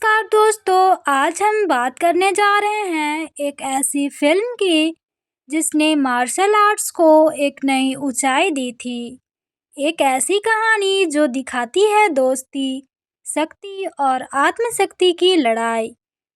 नमस्कार दोस्तों, आज हम बात करने जा रहे हैं एक ऐसी फिल्म की जिसने मार्शल आर्ट्स को एक नई ऊंचाई दी थी। एक ऐसी कहानी जो दिखाती है दोस्ती, शक्ति और आत्मशक्ति की लड़ाई।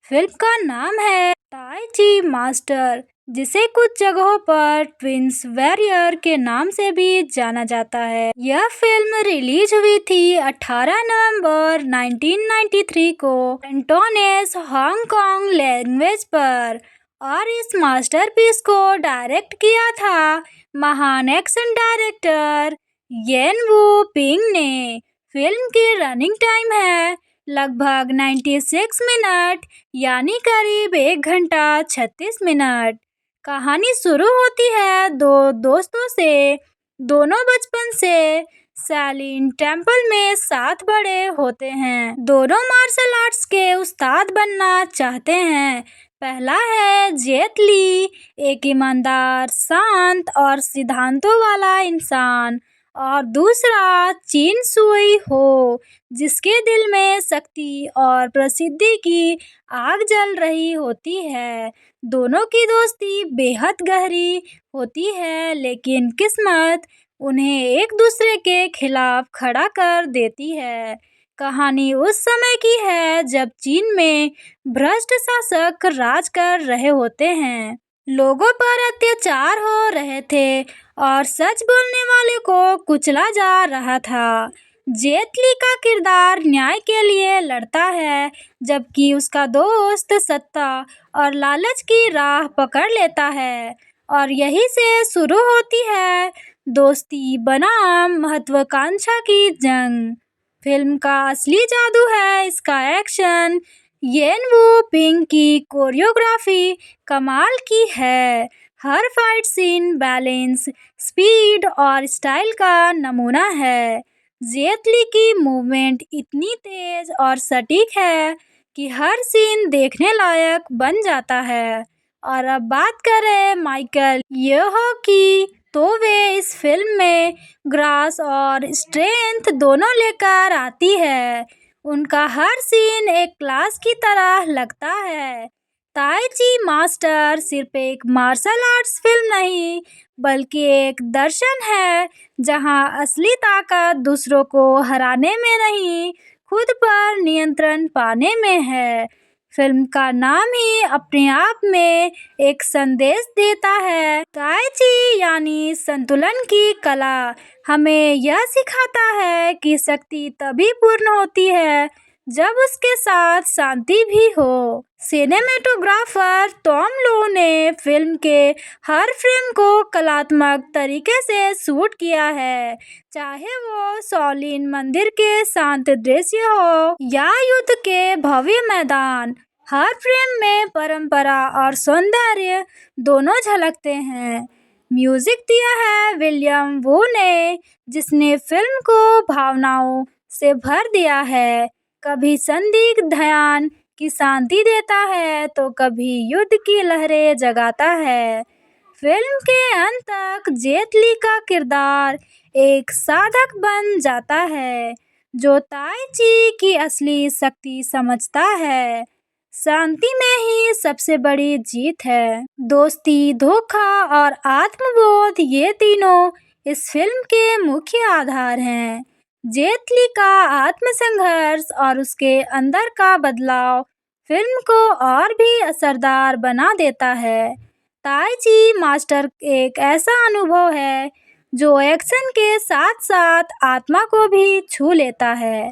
फिल्म का नाम है ताई ची मास्टर, जिसे कुछ जगहों पर ट्विंस वॉरियर के नाम से भी जाना जाता है। यह फिल्म रिलीज हुई थी 18 नवंबर 1993 को कैंटोनेस हांगकांग लैंग्वेज पर और इस मास्टरपीस को डायरेक्ट किया था महान एक्शन डायरेक्टर येन वू पिंग ने। फिल्म की रनिंग टाइम है लगभग 96 मिनट, यानी करीब 1 घंटा 36 मिनट। कहानी शुरू होती है दो दोस्तों से। दोनों बचपन से शालिन टेम्पल में साथ बड़े होते हैं। दोनों मार्शल आर्ट्स के उस्ताद बनना चाहते हैं। पहला है जेट ली, एक ईमानदार, शांत और सिद्धांतों वाला इंसान, और दूसरा चिन सुई हो, जिसके दिल में शक्ति और प्रसिद्धि की आग जल रही होती है। दोनों की दोस्ती बेहद गहरी होती है, लेकिन किस्मत उन्हें एक दूसरे के खिलाफ खड़ा कर देती है। कहानी उस समय की है जब चीन में भ्रष्ट शासक राज कर रहे होते हैं। लोगों पर अत्याचार हो रहे थे और सच बोलने वाले को कुचला जा रहा था। जेट ली का किरदार न्याय के लिए लड़ता है, जबकि उसका दोस्त सत्ता और लालच की राह पकड़ लेता है, और यहीं से शुरू होती है दोस्ती बनाम महत्वाकांक्षा की जंग। फिल्म का असली जादू है इसका एक्शन। येन वू पिंग की कोरियोग्राफी कमाल की है। हर फाइट सीन बैलेंस, स्पीड और स्टाइल का नमूना है। जेट ली की मूवमेंट इतनी तेज और सटीक है कि हर सीन देखने लायक बन जाता है। और अब बात करें माइकल येहो की, तो वे इस फिल्म में ग्रास और स्ट्रेंथ दोनों लेकर आती है। उनका हर सीन एक क्लास की तरह लगता है। ताई ची मास्टर सिर्फ एक मार्शल आर्ट्स फिल्म नहीं, बल्कि एक दर्शन है जहां असली ताकत दूसरों को हराने में नहीं, खुद पर नियंत्रण पाने में है। फिल्म का नाम ही अपने आप में एक संदेश देता है। ताई ची यानी संतुलन की कला हमें यह सिखाता है कि शक्ति तभी पूर्ण होती है जब उसके साथ शांति भी हो। सिनेमेटोग्राफर टॉम लो ने फिल्म के हर फ्रेम को कलात्मक तरीके से शूट किया है, चाहे वो शॉलिन मंदिर के शांत दृश्य हो या युद्ध के भव्य मैदान। हर फ्रेम में परंपरा और सौंदर्य दोनों झलकते हैं। म्यूजिक दिया है विलियम वू ने, जिसने फिल्म को भावनाओं से भर दिया है। कभी संदिग्ध ध्यान की शांति देता है, तो कभी युद्ध की लहरें जगाता है। फिल्म के अंत तक जेट ली का किरदार एक साधक बन जाता है, जो ताई ची की असली शक्ति समझता है। शांति में ही सबसे बड़ी जीत है। दोस्ती, धोखा और आत्मबोध, ये तीनों इस फिल्म के मुख्य आधार हैं। जेट ली का आत्मसंघर्ष और उसके अंदर का बदलाव फिल्म को और भी असरदार बना देता है। ताई ची मास्टर एक ऐसा अनुभव है जो एक्शन के साथ साथ आत्मा को भी छू लेता है।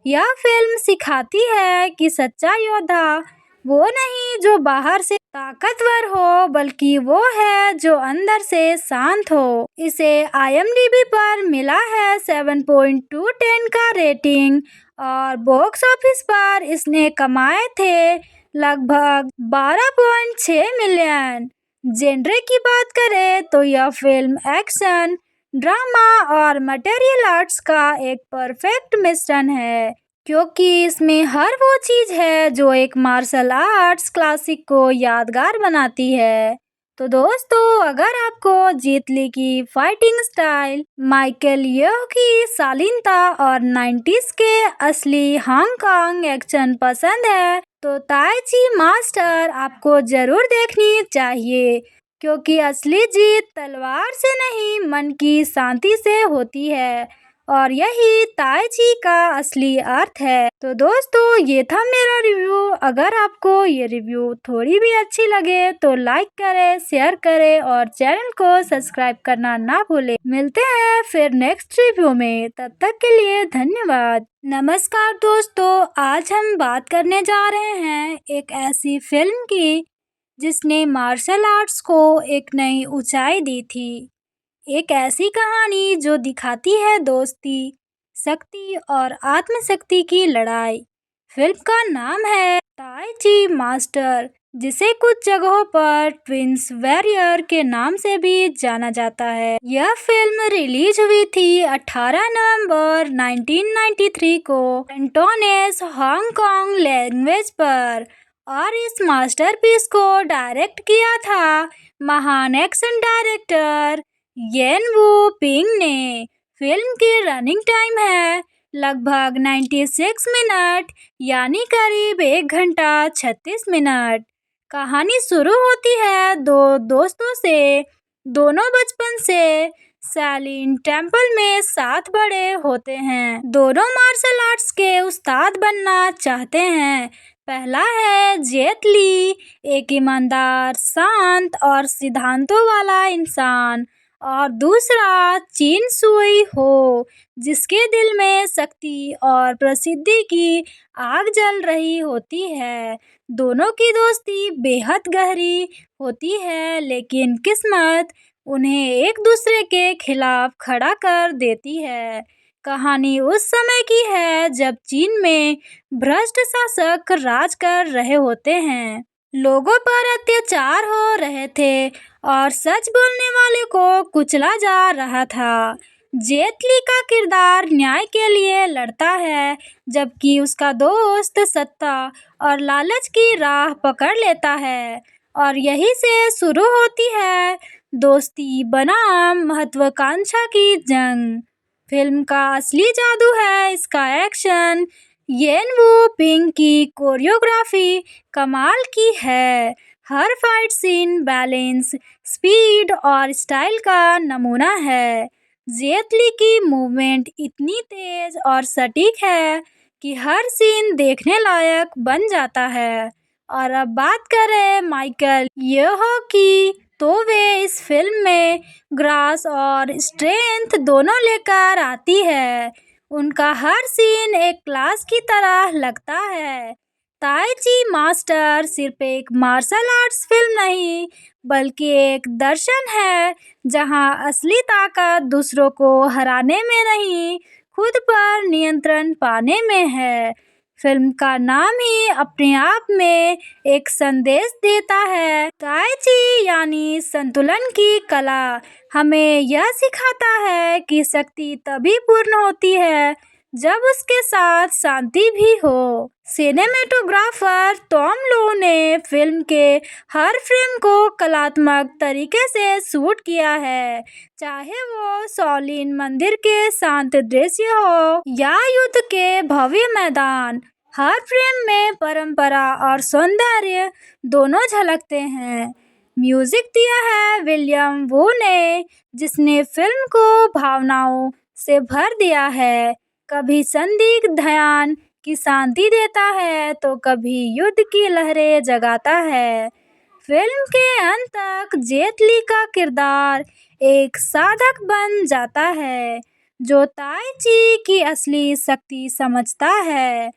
यह फिल्म सिखाती है कि सच्चा योद्धा वो नहीं जो बाहर से ताकतवर हो, बल्कि वो है जो अंदर से शांत हो। इसे IMDb पर मिला है 7.2/10 का रेटिंग, और बॉक्स ऑफिस पर इसने कमाए थे लगभग 12.6 मिलियन। जेनरे की बात करें तो यह फिल्म एक्शन, ड्रामा और मटेरियल आर्ट्स का एक परफेक्ट मिश्रण है, क्योंकि इसमें हर वो चीज़ है जो एक मार्शल आर्ट्स क्लासिक को यादगार बनाती है। तो दोस्तों, अगर आपको जेट ली की फाइटिंग स्टाइल, माइकल येओ की शालीनता और 90s के असली हांगकांग एक्शन पसंद है तो ताई ची मास्टर आपको जरूर देखनी चाहिए, क्योंकि असली जीत तलवार से नहीं मन की शांति से होती है और यही ताई ची का असली अर्थ है। तो दोस्तों, ये था मेरा रिव्यू। अगर आपको ये रिव्यू थोड़ी भी अच्छी लगे तो लाइक करें, शेयर करें और चैनल को सब्सक्राइब करना ना भूलें। मिलते हैं फिर नेक्स्ट रिव्यू में, तब तक के लिए धन्यवाद। नमस्कार दोस्तों, आज हम बात करने जा रहे हैं एक ऐसी फिल्म की जिसने मार्शल आर्ट्स को एक नई ऊंचाई दी थी। एक ऐसी कहानी जो दिखाती है दोस्ती, शक्ति और आत्मशक्ति की लड़ाई। फिल्म का नाम है ताई ची मास्टर, जिसे कुछ जगहों पर ट्विंस वॉरियर के नाम से भी जाना जाता है। यह फिल्म रिलीज हुई थी 18 नवंबर 1993 को कैंटोनेस हांगकांग लैंग्वेज पर और इस मास्टरपीस को डायरेक्ट किया था महान एक्शन डायरेक्टर येन वू पिंग ने। फिल्म की रनिंग टाइम है लगभग 96 मिनट, यानी करीब 1 घंटा 36 मिनट। कहानी शुरू होती है दो दोस्तों से, दोनों बचपन से शालिन टेम्पल में साथ बड़े होते हैं। दोनों मार्शल आर्ट्स के उस्ताद बनना चाहते हैं। पहला है जेट ली, एक ईमानदार, शांत और सिद्धांतों वाला इंसान, और दूसरा चिन सुई हो, जिसके दिल में शक्ति और प्रसिद्धि की आग जल रही होती है। दोनों की दोस्ती बेहद गहरी होती है, लेकिन किस्मत उन्हें एक दूसरे के खिलाफ खड़ा कर देती है। कहानी उस समय की है जब चीन में भ्रष्ट शासक राज कर रहे होते हैं, लोगों पर अत्याचार हो रहे थे और सच बोलने वाले को कुचला जा रहा था। जेट ली का किरदार न्याय के लिए लड़ता है, जबकि उसका दोस्त सत्ता और लालच की राह पकड़ लेता है, और यहीं से शुरू होती है दोस्ती बनाम महत्वाकांक्षा की जंग। फिल्म का असली जादू है इसका एक्शन। येन वू पिंग की कोरियोग्राफी कमाल की है। हर फाइट सीन बैलेंस, स्पीड और स्टाइल का नमूना है। जेट ली की मूवमेंट इतनी तेज और सटीक है कि हर सीन देखने लायक बन जाता है। और अब बात करें माइकल येओ की, तो वे इस फिल्म में ग्रास और स्ट्रेंथ दोनों लेकर आती है। उनका हर सीन एक क्लास की तरह लगता है। ताई ची मास्टर सिर्फ एक मार्शल आर्ट्स फिल्म नहीं, बल्कि एक दर्शन है जहां असली ताकत दूसरों को हराने में नहीं, खुद पर नियंत्रण पाने में है। फिल्म का नाम ही अपने आप में एक संदेश देता है। ताई ची यानी संतुलन की कला हमें यह सिखाता है कि शक्ति तभी पूर्ण होती है जब उसके साथ शांति भी हो। सिनेमेटोग्राफर टॉम लो ने फिल्म के हर फ्रेम को कलात्मक तरीके से शूट किया है, चाहे वो शाओलिन मंदिर के शांत दृश्य हो या युद्ध के भव्य मैदान। हर फ्रेम में परंपरा और सौंदर्य दोनों झलकते हैं। म्यूजिक दिया है विलियम वू ने, जिसने फिल्म को भावनाओं से भर दिया है। कभी संदिग्ध ध्यान की शांति देता है तो कभी युद्ध की लहरें जगाता है। फिल्म के अंत तक जेट ली का किरदार एक साधक बन जाता है जो ताई ची की असली शक्ति समझता है।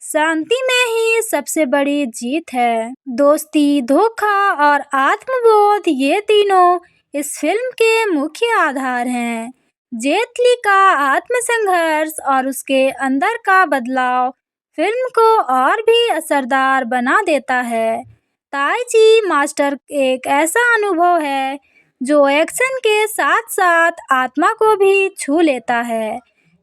शांति में ही सबसे बड़ी जीत है। दोस्ती, धोखा और आत्मबोध, ये तीनों इस फिल्म के मुख्य आधार हैं। जेट ली का आत्मसंघर्ष और उसके अंदर का बदलाव फिल्म को और भी असरदार बना देता है। ताई ची मास्टर एक ऐसा अनुभव है जो एक्शन के साथ साथ आत्मा को भी छू लेता है।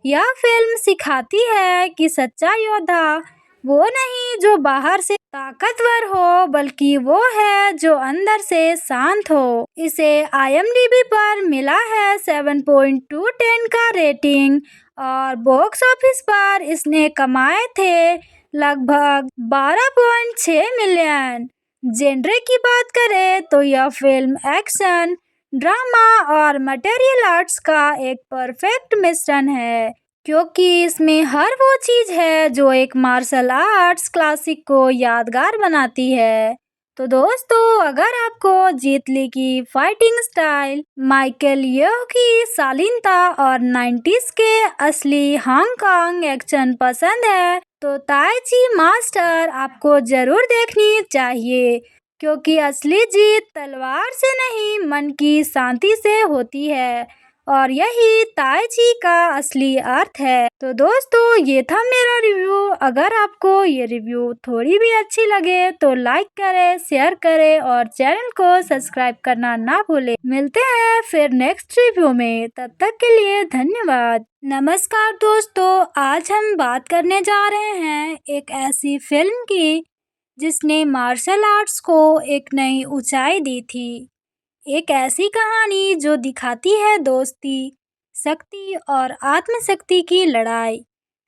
यह फिल्म सिखाती है कि सच्चा योद्धा वो नहीं जो बाहर से ताकतवर हो, बल्कि वो है जो अंदर से शांत हो। इसे IMDb पर मिला है 7.2/10 का रेटिंग और बॉक्स ऑफिस पर इसने कमाए थे लगभग 12.6 मिलियन। जेनरे की बात करें तो यह फिल्म एक्शन, ड्रामा और मटेरियल आर्ट्स का एक परफेक्ट मिश्रण है, क्योंकि इसमें हर वो चीज है जो एक मार्शल आर्ट्स क्लासिक को यादगार बनाती है। तो दोस्तों, अगर आपको जेट ली की फाइटिंग स्टाइल, माइकल येओ की शालीनता और 90s के असली हांगकांग एक्शन पसंद है, तो ताई ची मास्टर आपको जरूर देखनी चाहिए, क्योंकि असली जीत तलवार से नहीं, मन की शांति से होती है और यही ताई ची का असली अर्थ है। तो दोस्तों, ये था मेरा रिव्यू। अगर आपको ये रिव्यू थोड़ी भी अच्छी लगे तो लाइक करें, शेयर करें और चैनल को सब्सक्राइब करना ना भूलें। मिलते हैं फिर नेक्स्ट रिव्यू में, तब तक के लिए धन्यवाद। नमस्कार दोस्तों, आज हम बात करने जा रहे हैं एक ऐसी फिल्म की जिसने मार्शल आर्ट्स को एक नई ऊंचाई दी थी। एक ऐसी कहानी जो दिखाती है दोस्ती, शक्ति और आत्मशक्ति की लड़ाई।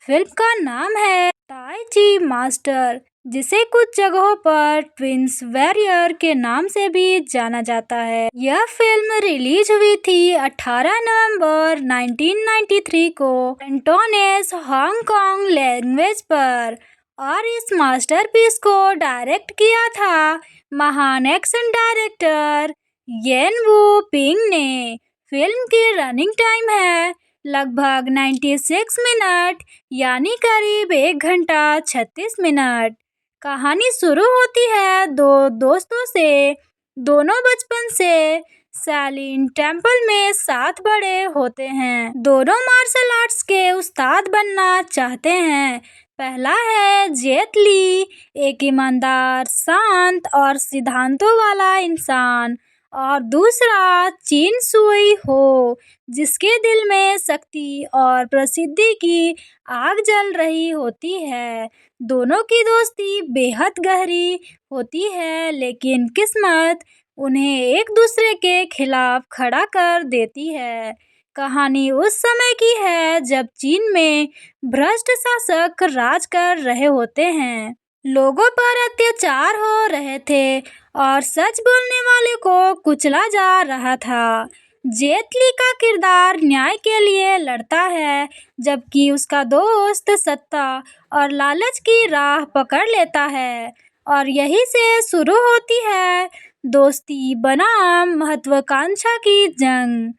फिल्म का नाम है ताई ची मास्टर, जिसे कुछ जगहों पर ट्विंस वॉरियर के नाम से भी जाना जाता है। यह फिल्म रिलीज हुई थी 18 नवंबर 1993 को कैंटोनेस हांगकांग लैंग्वेज पर और इस मास्टरपीस को डायरेक्ट किया था महान एक्शन डायरेक्टर येन वू पिंग ने। फिल्म की रनिंग टाइम है लगभग 96 मिनट, यानी करीब 1 घंटा 36 मिनट। कहानी शुरू होती है दो दोस्तों से। दोनों बचपन से शालिन टेम्पल में साथ बड़े होते हैं। दोनों मार्शल आर्ट्स के उस्ताद बनना चाहते हैं। पहला है जेट ली, एक ईमानदार, शांत और सिद्धांतों वाला इंसान, और दूसरा चिन सुई हो, जिसके दिल में शक्ति और प्रसिद्धि की आग जल रही होती है। दोनों की दोस्ती बेहद गहरी होती है, लेकिन किस्मत उन्हें एक दूसरे के खिलाफ खड़ा कर देती है। कहानी उस समय की है जब चीन में भ्रष्ट शासक राज कर रहे होते हैं। लोगों पर अत्याचार हो रहे थे और सच बोलने वाले को कुचला जा रहा था। जेट ली का किरदार न्याय के लिए लड़ता है, जबकि उसका दोस्त सत्ता और लालच की राह पकड़ लेता है, और यहीं से शुरू होती है दोस्ती बनाम महत्वाकांक्षा की जंग।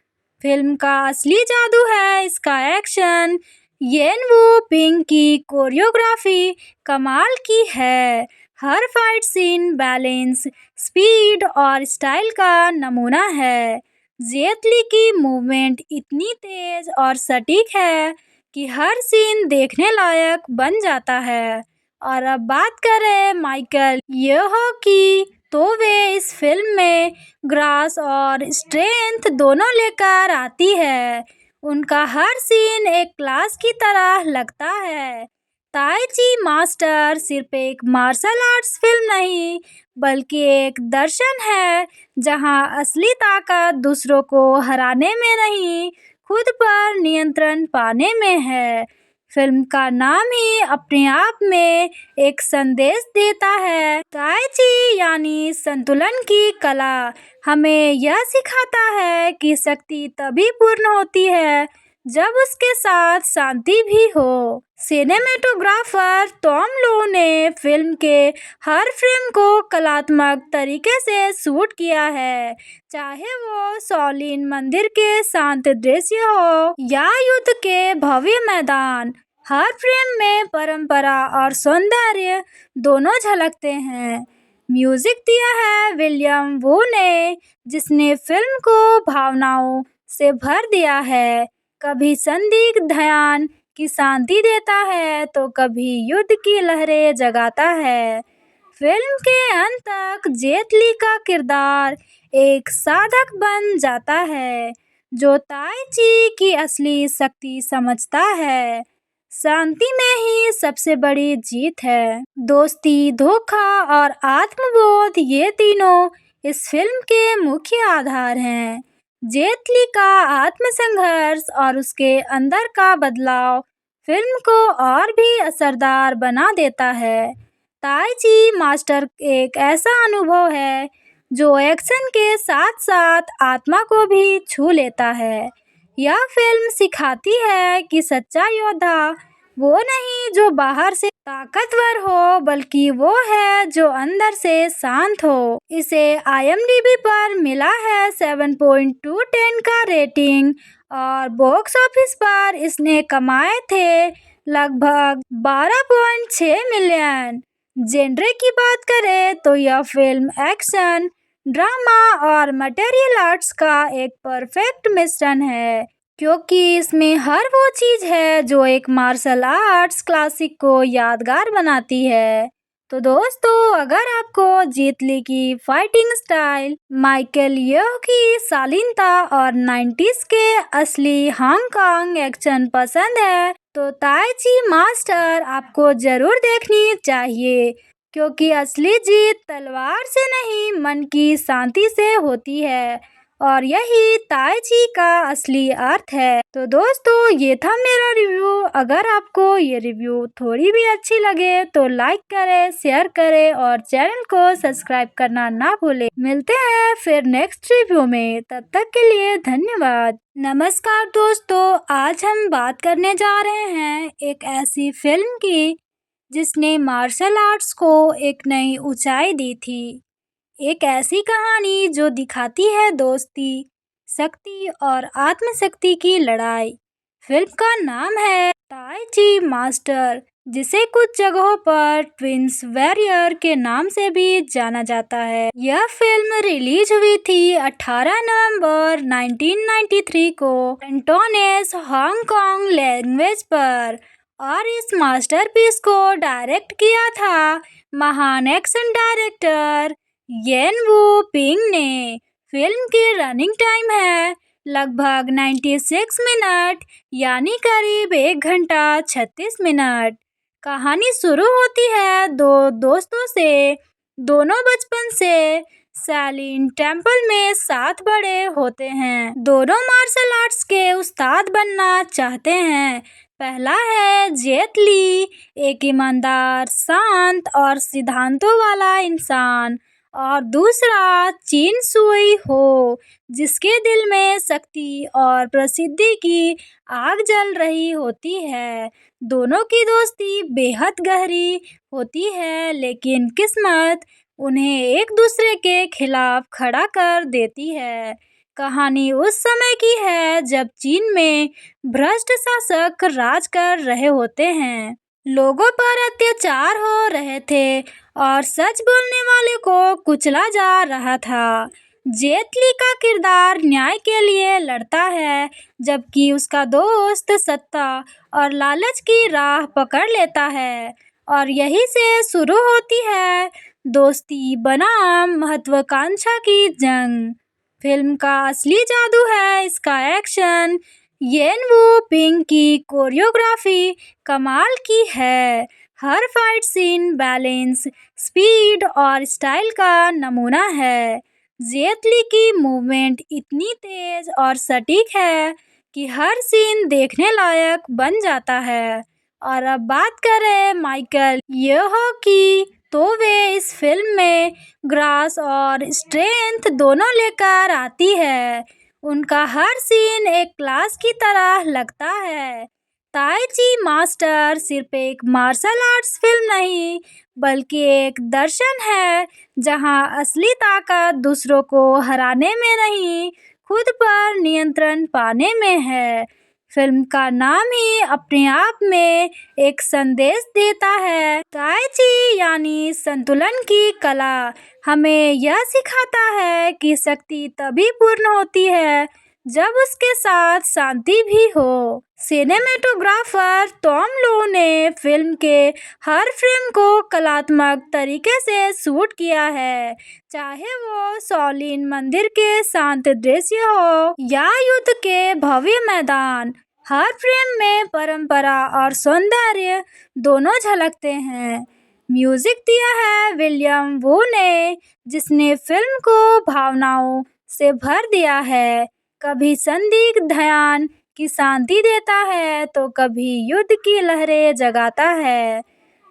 फिल्म का असली जादू है इसका एक्शन। येन वू पिंग की कोरियोग्राफी कमाल की है। हर फाइट सीन बैलेंस, स्पीड और स्टाइल का नमूना है। जेट ली की मूवमेंट इतनी तेज और सटीक है कि हर सीन देखने लायक बन जाता है। और अब बात करें माइकल येओ की, तो वे इस फिल्म में ग्रास और स्ट्रेंथ दोनों लेकर आती है। उनका हर सीन एक क्लास की तरह लगता है। ताई ची मास्टर सिर्फ एक मार्शल आर्ट्स फिल्म नहीं, बल्कि एक दर्शन है जहां असली ताकत दूसरों को हराने में नहीं, खुद पर नियंत्रण पाने में है। फिल्म का नाम ही अपने आप में एक संदेश देता है। ताई ची यानी संतुलन की कला हमें यह सिखाता है कि शक्ति तभी पूर्ण होती है जब उसके साथ शांति भी हो। सिनेमेटोग्राफर टॉम लो ने फिल्म के हर फ्रेम को कलात्मक तरीके से शूट किया है, चाहे वो शॉलिन मंदिर के शांत दृश्य हो या युद्ध के भव्य मैदान। हर फ्रेम में परंपरा और सौंदर्य दोनों झलकते हैं। म्यूजिक दिया है विलियम वू ने, जिसने फिल्म को भावनाओं से भर दिया है। कभी संदिग्ध ध्यान की शांति देता है, तो कभी युद्ध की लहरें जगाता है। फिल्म के अंत तक जेट ली का किरदार एक साधक बन जाता है, जो ताई ची की असली शक्ति समझता है। शांति में ही सबसे बड़ी जीत है। दोस्ती, धोखा और आत्मबोध, ये तीनों इस फिल्म के मुख्य आधार हैं। जेट ली का आत्मसंघर्ष और उसके अंदर का बदलाव फिल्म को और भी असरदार बना देता है। ताई ची मास्टर एक ऐसा अनुभव है जो एक्शन के साथ साथ आत्मा को भी छू लेता है। यह फिल्म सिखाती है कि सच्चा योद्धा वो नहीं जो बाहर से ताकतवर हो, बल्कि वो है जो अंदर से शांत हो। इसे IMDb पर मिला है 7.2/10 का रेटिंग और बॉक्स ऑफिस पर इसने कमाए थे लगभग 12.6 मिलियन। जेनरे की बात करें तो यह फिल्म एक्शन, ड्रामा और मटेरियल आर्ट्स का एक परफेक्ट मिश्रण है, क्योंकि इसमें हर वो चीज़ है जो एक मार्शल आर्ट्स क्लासिक को यादगार बनाती है। तो दोस्तों, अगर आपको जेट ली की फाइटिंग स्टाइल, माइकल येओह की शालीनता और 90s के असली हांगकांग एक्शन पसंद है, तो ताई ची मास्टर आपको जरूर देखनी चाहिए, क्योंकि असली जीत तलवार से नहीं, मन की शांति से होती है और यही ताई ची का असली अर्थ है। तो दोस्तों, ये था मेरा रिव्यू। अगर आपको ये रिव्यू थोड़ी भी अच्छी लगे तो लाइक करें, शेयर करें और चैनल को सब्सक्राइब करना ना भूलें। मिलते हैं फिर नेक्स्ट रिव्यू में, तब तक के लिए धन्यवाद। नमस्कार दोस्तों, आज हम बात करने जा रहे हैं एक ऐसी फिल्म की जिसने मार्शल आर्ट्स को एक नई ऊंचाई दी थी। एक ऐसी कहानी जो दिखाती है दोस्ती, शक्ति और आत्मशक्ति की लड़ाई। फिल्म का नाम है ताई ची मास्टर, जिसे कुछ जगहों पर ट्विंस वॉरियर के नाम से भी जाना जाता है। यह फिल्म रिलीज हुई थी 18 नवंबर 1993 को कैंटोनेस हांगकांग लैंग्वेज पर और इस मास्टरपीस को डायरेक्ट किया था महान एक्शन डायरेक्टर येन वू पिंग ने। फिल्म की रनिंग टाइम है लगभग 96 मिनट, यानी करीब 1 घंटा 36 मिनट। कहानी शुरू होती है दो दोस्तों से, दोनों बचपन से शालिन टेम्पल में साथ बड़े होते हैं। दोनों मार्शल आर्ट्स के उस्ताद बनना चाहते हैं। पहला है जेट ली, एक ईमानदार, शांत और सिद्धांतों वाला इंसान, और दूसरा चिन सुई हो, जिसके दिल में शक्ति और प्रसिद्धि की आग जल रही होती है। दोनों की दोस्ती बेहद गहरी होती है, लेकिन किस्मत उन्हें एक दूसरे के खिलाफ खड़ा कर देती है। कहानी उस समय की है जब चीन में भ्रष्ट शासक राज कर रहे होते हैं, लोगों पर अत्याचार हो रहे थे और सच बोलने वाले को कुचला जा रहा था। जेट ली का किरदार न्याय के लिए लड़ता है, जबकि उसका दोस्त सत्ता और लालच की राह पकड़ लेता है, और यहीं से शुरू होती है दोस्ती बनाम महत्वाकांक्षा की जंग। फिल्म का असली जादू है इसका एक्शन। येन वू पिंग की कोरियोग्राफी कमाल की है। हर फाइट सीन बैलेंस, स्पीड और स्टाइल का नमूना है। जेट ली की मूवमेंट इतनी तेज और सटीक है कि हर सीन देखने लायक बन जाता है। और अब बात करें माइकल येओह की, तो वे इस फिल्म में ग्रास और स्ट्रेंथ दोनों लेकर आती है। उनका हर सीन एक क्लास की तरह लगता है। ताई ची मास्टर सिर्फ एक मार्शल आर्ट्स फिल्म नहीं, बल्कि एक दर्शन है जहां असली ताकत दूसरों को हराने में नहीं, खुद पर नियंत्रण पाने में है। फिल्म का नाम ही अपने आप में एक संदेश देता है। ताई ची यानी संतुलन की कला हमें यह सिखाता है कि शक्ति तभी पूर्ण होती है जब उसके साथ शांति भी हो। सिनेमेटोग्राफर टॉम लो ने फिल्म के हर फ्रेम को कलात्मक तरीके से शूट किया है, चाहे वो शाओलिन मंदिर के शांत दृश्य हो या युद्ध के भव्य मैदान। हर फ्रेम में परंपरा और सौंदर्य दोनों झलकते हैं। म्यूजिक दिया है विलियम वू ने, जिसने फिल्म को भावनाओं से भर दिया है। कभी संदिग्ध ध्यान की शांति देता है तो कभी युद्ध की लहरें जगाता है।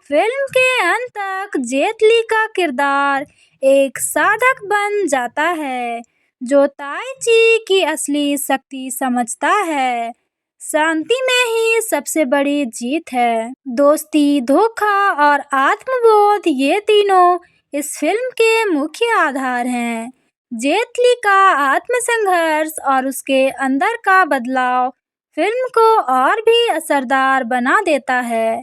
फिल्म के अंत तक जेट ली का किरदार एक साधक बन जाता है, जो ताई ची की असली शक्ति समझता है। शांति में ही सबसे बड़ी जीत है। दोस्ती, धोखा और आत्मबोध, ये तीनों इस फिल्म के मुख्य आधार हैं। जेट ली का आत्मसंघर्ष और उसके अंदर का बदलाव फिल्म को और भी असरदार बना देता है।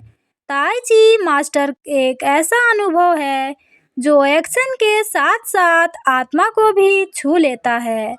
ताई ची मास्टर एक ऐसा अनुभव है जो एक्शन के साथ साथ आत्मा को भी छू लेता है।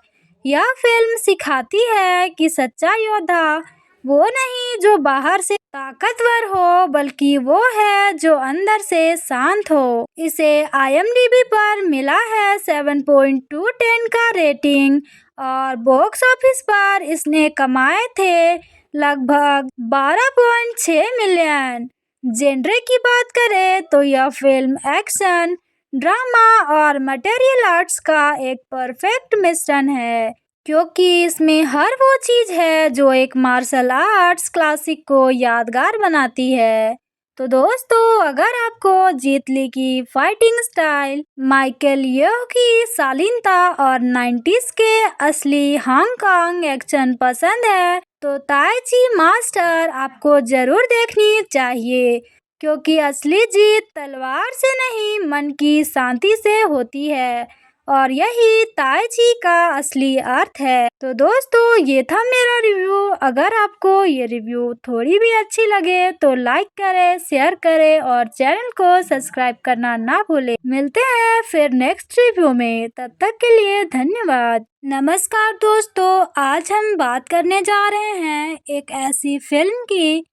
यह फिल्म सिखाती है कि सच्चा योद्धा वो नहीं जो बाहर से ताकतवर हो, बल्कि वो है जो अंदर से शांत हो। इसे IMDb पर मिला है 7.2/10 का रेटिंग और बॉक्स ऑफिस पर इसने कमाए थे लगभग 12.6 मिलियन। जेनरे की बात करें तो यह फिल्म एक्शन, ड्रामा और मटेरियल आर्ट्स का एक परफेक्ट मिश्रण है, क्योंकि इसमें हर वो चीज़ है जो एक मार्शल आर्ट्स क्लासिक को यादगार बनाती है। तो दोस्तों, अगर आपको जेट ली की फाइटिंग स्टाइल, माइकल येओह की शालीनता और 90s के असली हांगकांग एक्शन पसंद है, तो ताई ची मास्टर आपको जरूर देखनी चाहिए, क्योंकि असली जीत तलवार से नहीं, मन की शांति से होती है और यही ताई ची का असली अर्थ है। तो दोस्तों, ये था मेरा रिव्यू। अगर आपको ये रिव्यू थोड़ी भी अच्छी लगे तो लाइक करें, शेयर करें और चैनल को सब्सक्राइब करना ना भूलें। मिलते हैं फिर नेक्स्ट रिव्यू में, तब तक के लिए धन्यवाद। नमस्कार दोस्तों, आज हम बात करने जा रहे हैं एक ऐसी फिल्म की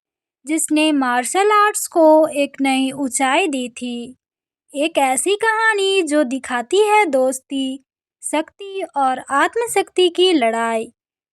जिसने मार्शल आर्ट्स को एक नई ऊंचाई दी थी। एक ऐसी कहानी जो दिखाती है दोस्ती, शक्ति और आत्मशक्ति की लड़ाई।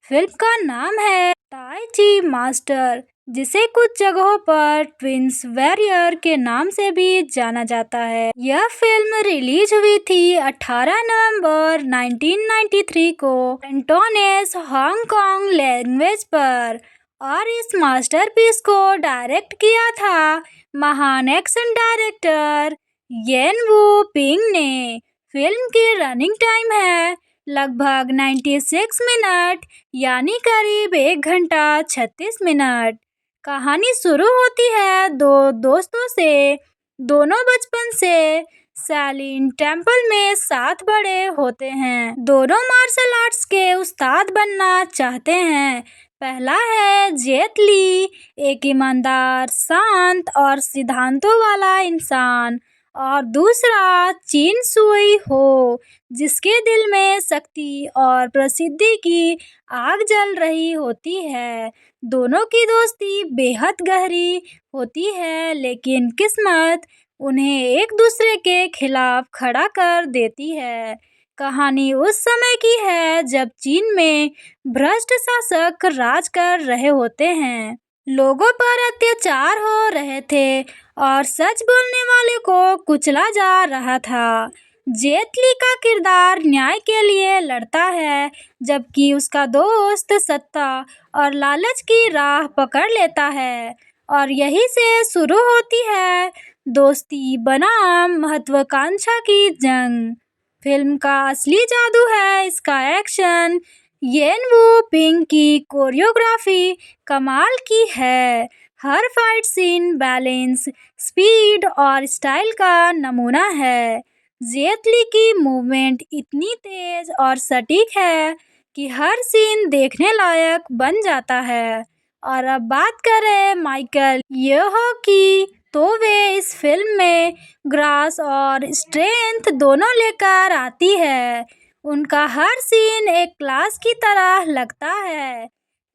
फिल्म का नाम है ताई ची मास्टर, जिसे कुछ जगहों पर ट्विंस वॉरियर के नाम से भी जाना जाता है। यह फिल्म रिलीज हुई थी 18 नवंबर 1993 को कैंटोनेस हांगकांग लैंग्वेज पर, और इस मास्टरपीस को डायरेक्ट किया था महान एक्शन डायरेक्टर येन वू पिंग ने। फिल्म की रनिंग टाइम है लगभग 96 मिनट, यानी करीब 1 घंटा 36 मिनट। कहानी शुरू होती है दो दोस्तों से, दोनों बचपन से शालिन टेम्पल में साथ बड़े होते हैं। दोनों मार्शल आर्ट्स के उस्ताद बनना चाहते हैं। पहला है जेट ली, एक ईमानदार, शांत और सिद्धांतों वाला इंसान, और दूसरा चिन सुई हो, जिसके दिल में शक्ति और प्रसिद्धि की आग जल रही होती है। दोनों की दोस्ती बेहद गहरी होती है, लेकिन किस्मत उन्हें एक दूसरे के खिलाफ खड़ा कर देती है। कहानी उस समय की है जब चीन में भ्रष्ट शासक राज कर रहे होते हैं। लोगों पर अत्याचार हो रहे थे और सच बोलने वाले को कुचला जा रहा था। जेट ली का किरदार न्याय के लिए लड़ता है, जबकि उसका दोस्त सत्ता और लालच की राह पकड़ लेता है, और यहीं से शुरू होती है दोस्ती बनाम महत्वाकांक्षा की जंग। फिल्म का असली जादू है इसका एक्शन। येन वू पिंग की कोरियोग्राफी कमाल की है। हर फाइट सीन बैलेंस, स्पीड और स्टाइल का नमूना है। जेट ली की मूवमेंट इतनी तेज और सटीक है कि हर सीन देखने लायक बन जाता है। और अब बात करें माइकल येओह की, तो वे इस फिल्म में ग्रास और स्ट्रेंथ दोनों लेकर आती है। उनका हर सीन एक क्लास की तरह लगता है।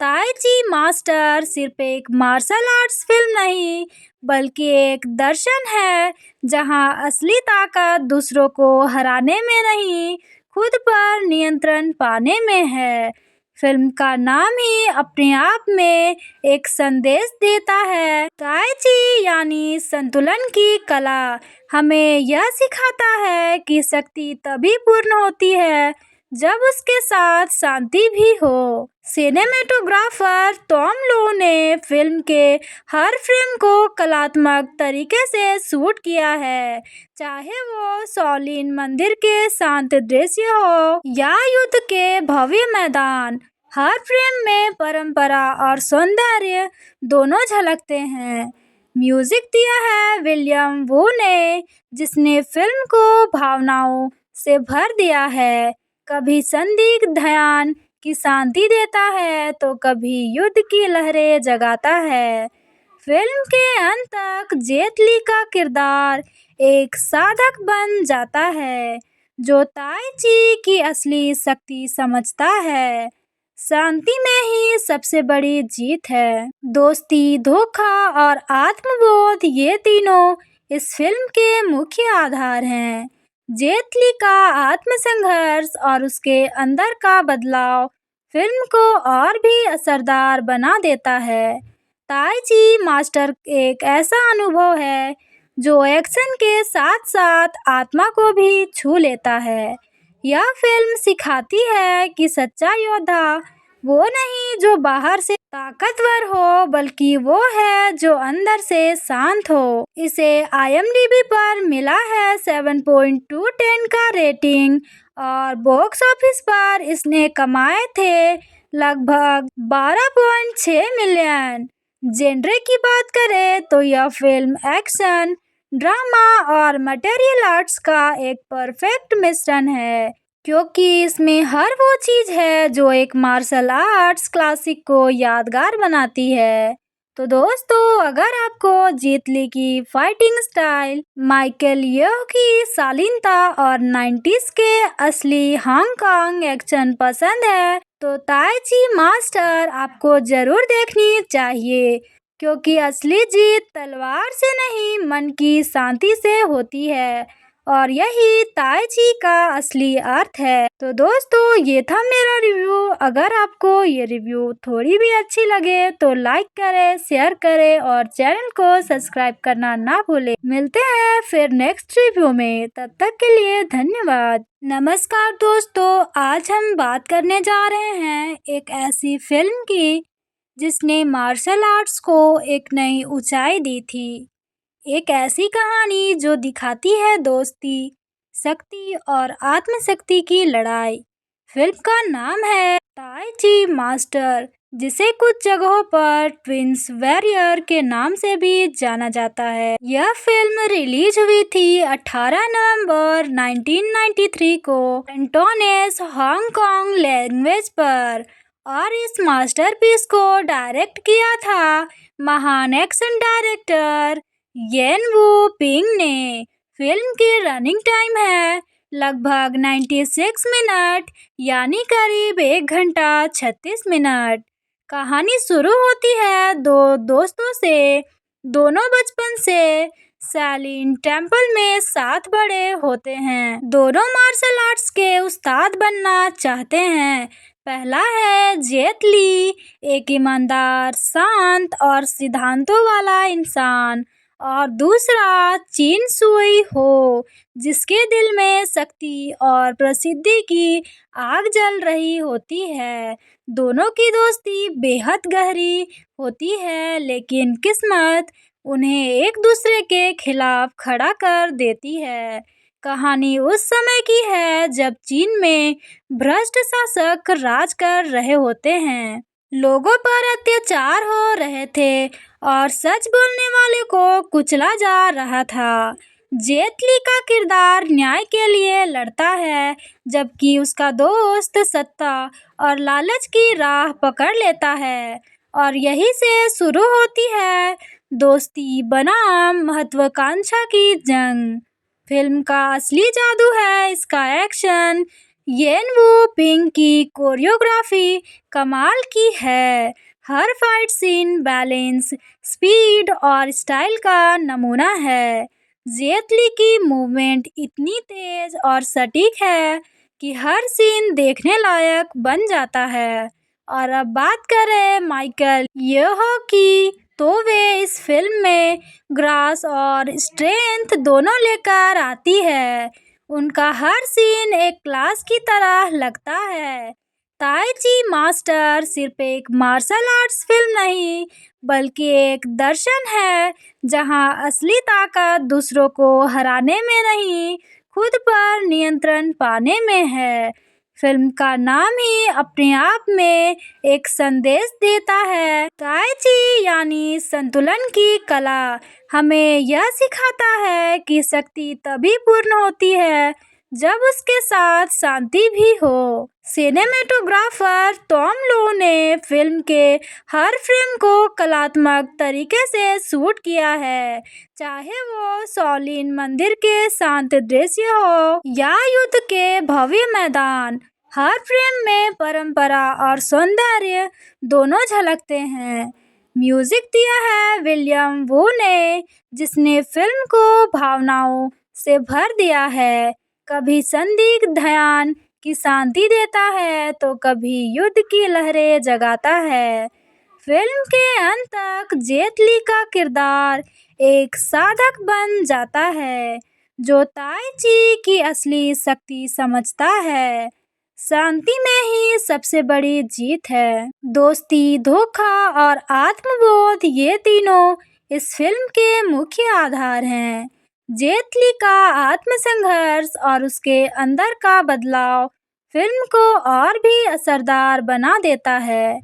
ताई ची मास्टर सिर्फ एक मार्शल आर्ट्स फिल्म नहीं, बल्कि एक दर्शन है जहां असली ताकत दूसरों को हराने में नहीं, खुद पर नियंत्रण पाने में है। फिल्म का नाम ही अपने आप में एक संदेश देता है। ताई ची यानी संतुलन की कला हमें यह सिखाता है कि शक्ति तभी पूर्ण होती है जब उसके साथ शांति भी हो। सिनेमेटोग्राफर टॉम लो ने फिल्म के हर फ्रेम को कलात्मक तरीके से शूट किया है, चाहे वो शॉलिन मंदिर के शांत दृश्य हो या युद्ध के भव्य मैदान। हर फ्रेम में परंपरा और सौंदर्य दोनों झलकते हैं। म्यूजिक दिया है विलियम वू ने, जिसने फिल्म को भावनाओं से भर दिया है। कभी संदिग्ध ध्यान की शांति देता है तो कभी युद्ध की लहरें जगाता है। फिल्म के अंत तक जेट ली का किरदार एक साधक बन जाता है जो ताई ची की असली शक्ति समझता है। शांति में ही सबसे बड़ी जीत है। दोस्ती, धोखा और आत्मबोध, ये तीनों इस फिल्म के मुख्य आधार हैं। जेट ली का आत्मसंघर्ष और उसके अंदर का बदलाव फिल्म को और भी असरदार बना देता है। ताई ची मास्टर एक ऐसा अनुभव है जो एक्शन के साथ साथ आत्मा को भी छू लेता है। यह फिल्म सिखाती है कि सच्चा योद्धा वो नहीं जो बाहर से ताकतवर हो, बल्कि वो है जो अंदर से शांत हो। इसे IMDb पर मिला है 7.2/10 का रेटिंग और बॉक्स ऑफिस पर इसने कमाए थे लगभग 12.6 मिलियन। जेनरे की बात करें तो यह फिल्म एक्शन, ड्रामा और मटेरियल आर्ट्स का एक परफेक्ट मिश्रण है, क्योंकि इसमें हर वो चीज़ है जो एक मार्शल आर्ट्स क्लासिक को यादगार बनाती है। तो दोस्तों, अगर आपको जेट ली की फाइटिंग स्टाइल, माइकल येओ की शालीनता और 90s के असली हांगकांग एक्शन पसंद है तो ताई ची मास्टर आपको जरूर देखनी चाहिए, क्योंकि असली जीत तलवार से नहीं मन की शांति से होती है और यही ताई ची का असली अर्थ है। तो दोस्तों, ये था मेरा रिव्यू। अगर आपको ये रिव्यू थोड़ी भी अच्छी लगे तो लाइक करें, शेयर करें और चैनल को सब्सक्राइब करना ना भूलें। मिलते हैं फिर नेक्स्ट रिव्यू में, तब तक के लिए धन्यवाद। नमस्कार दोस्तों, आज हम बात करने जा रहे हैं एक ऐसी फिल्म की जिसने मार्शल आर्ट्स को एक नई ऊंचाई दी थी। एक ऐसी कहानी जो दिखाती है दोस्ती, शक्ति और आत्मशक्ति की लड़ाई। फिल्म का नाम है ताई ची मास्टर, जिसे कुछ जगहों पर ट्विंस वॉरियर के नाम से भी जाना जाता है। यह फिल्म रिलीज हुई थी 18 नवंबर 1993 को कैंटोनेस हांगकांग लैंग्वेज पर और इस मास्टरपीस को डायरेक्ट किया था महान एक्शन डायरेक्टर येन वू पिंग ने। फिल्म की रनिंग टाइम है लगभग 96 मिनट, यानी करीब 1 घंटा 36 मिनट। कहानी शुरू होती है दो दोस्तों से, दोनों बचपन से शालिन टेम्पल में साथ बड़े होते हैं। दोनों मार्शल आर्ट्स के उस्ताद बनना चाहते हैं। पहला है जेट ली, एक ईमानदार, शांत और सिद्धांतों वाला इंसान, और दूसरा चिन सुई हो, जिसके दिल में शक्ति और प्रसिद्धि की आग जल रही होती है। दोनों की दोस्ती बेहद गहरी होती है, लेकिन किस्मत उन्हें एक दूसरे के खिलाफ खड़ा कर देती है। कहानी उस समय की है जब चीन में भ्रष्ट शासक राज कर रहे होते हैं, लोगों पर अत्याचार हो रहे थे और सच बोलने वाले को कुचला जा रहा था। जेट ली का किरदार न्याय के लिए लड़ता है, जबकि उसका दोस्त सत्ता और लालच की राह पकड़ लेता है, और यहीं से शुरू होती है दोस्ती बनाम महत्वाकांक्षा की जंग। फिल्म का असली जादू है इसका एक्शन। येन वू पिंग की कोरियोग्राफी कमाल की है। हर फाइट सीन बैलेंस, स्पीड और स्टाइल का नमूना है। जेट ली की मूवमेंट इतनी तेज और सटीक है कि हर सीन देखने लायक बन जाता है। और अब बात करें माइकल येओह की, तो वे इस फिल्म में ग्रास और स्ट्रेंथ दोनों लेकर आती है। उनका हर सीन एक क्लास की तरह लगता है। ताई ची मास्टर सिर्फ एक मार्शल आर्ट्स फिल्म नहीं, बल्कि एक दर्शन है जहां असली ताकत दूसरों को हराने में नहीं, खुद पर नियंत्रण पाने में है। फिल्म का नाम ही अपने आप में एक संदेश देता है। ताई ची यानी संतुलन की कला हमें यह सिखाता है कि शक्ति तभी पूर्ण होती है जब उसके साथ शांति भी हो। सिनेमेटोग्राफर टॉम लो ने फिल्म के हर फ्रेम को कलात्मक तरीके से शूट किया है, चाहे वो शॉलिन मंदिर के शांत दृश्य हो या युद्ध के भव्य मैदान। हर फ्रेम में परंपरा और सौंदर्य दोनों झलकते हैं। म्यूजिक दिया है विलियम वू ने, जिसने फिल्म को भावनाओं से भर दिया है। कभी संदिग्ध ध्यान की शांति देता है तो कभी युद्ध की लहरें जगाता है। फिल्म के अंत तक जेट ली का किरदार एक साधक बन जाता है जो ताई ची की असली शक्ति समझता है। शांति में ही सबसे बड़ी जीत है। दोस्ती, धोखा और आत्मबोध, ये तीनों इस फिल्म के मुख्य आधार हैं। जेट ली का आत्मसंघर्ष और उसके अंदर का बदलाव फिल्म को और भी असरदार बना देता है।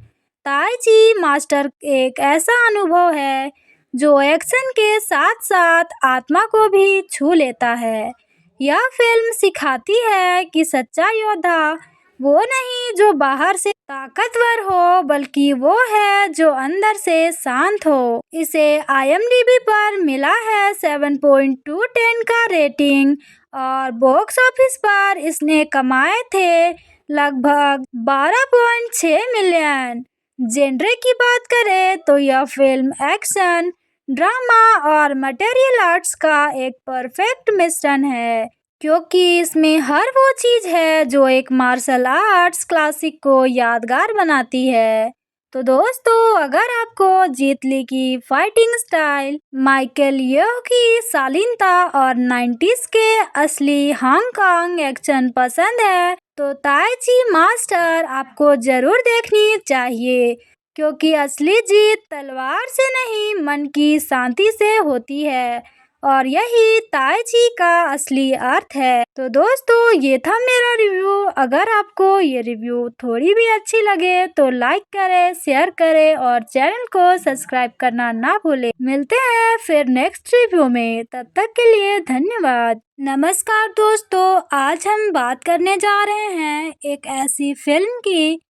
ताई ची मास्टर एक ऐसा अनुभव है जो एक्शन के साथ साथ आत्मा को भी छू लेता है। यह फिल्म सिखाती है कि सच्चा योद्धा वो नहीं जो बाहर से ताकतवर हो, बल्कि वो है जो अंदर से शांत हो। इसे IMDb पर मिला है 7.2/10 का रेटिंग और बॉक्स ऑफिस पर इसने कमाए थे लगभग 12.6 मिलियन। जेनरे की बात करें तो यह फिल्म एक्शन, ड्रामा और मटेरियल आर्ट्स का एक परफेक्ट मिश्रण है, क्योंकि इसमें हर वो चीज़ है जो एक मार्शल आर्ट्स क्लासिक को यादगार बनाती है। तो दोस्तों, अगर आपको जेट ली की फाइटिंग स्टाइल, माइकल येओह की शालीनता और 90s के असली हांगकांग एक्शन पसंद है, तो ताई ची मास्टर आपको जरूर देखनी चाहिए, क्योंकि असली जीत तलवार से नहीं, मन की शांति से होती है और यही ताई ची का असली अर्थ है। तो दोस्तों, ये था मेरा रिव्यू। अगर आपको ये रिव्यू थोड़ी भी अच्छी लगे तो लाइक करें, शेयर करें और चैनल को सब्सक्राइब करना ना भूलें। मिलते हैं फिर नेक्स्ट रिव्यू में, तब तक के लिए धन्यवाद। नमस्कार दोस्तों, आज हम बात करने जा रहे हैं एक ऐसी फिल्म की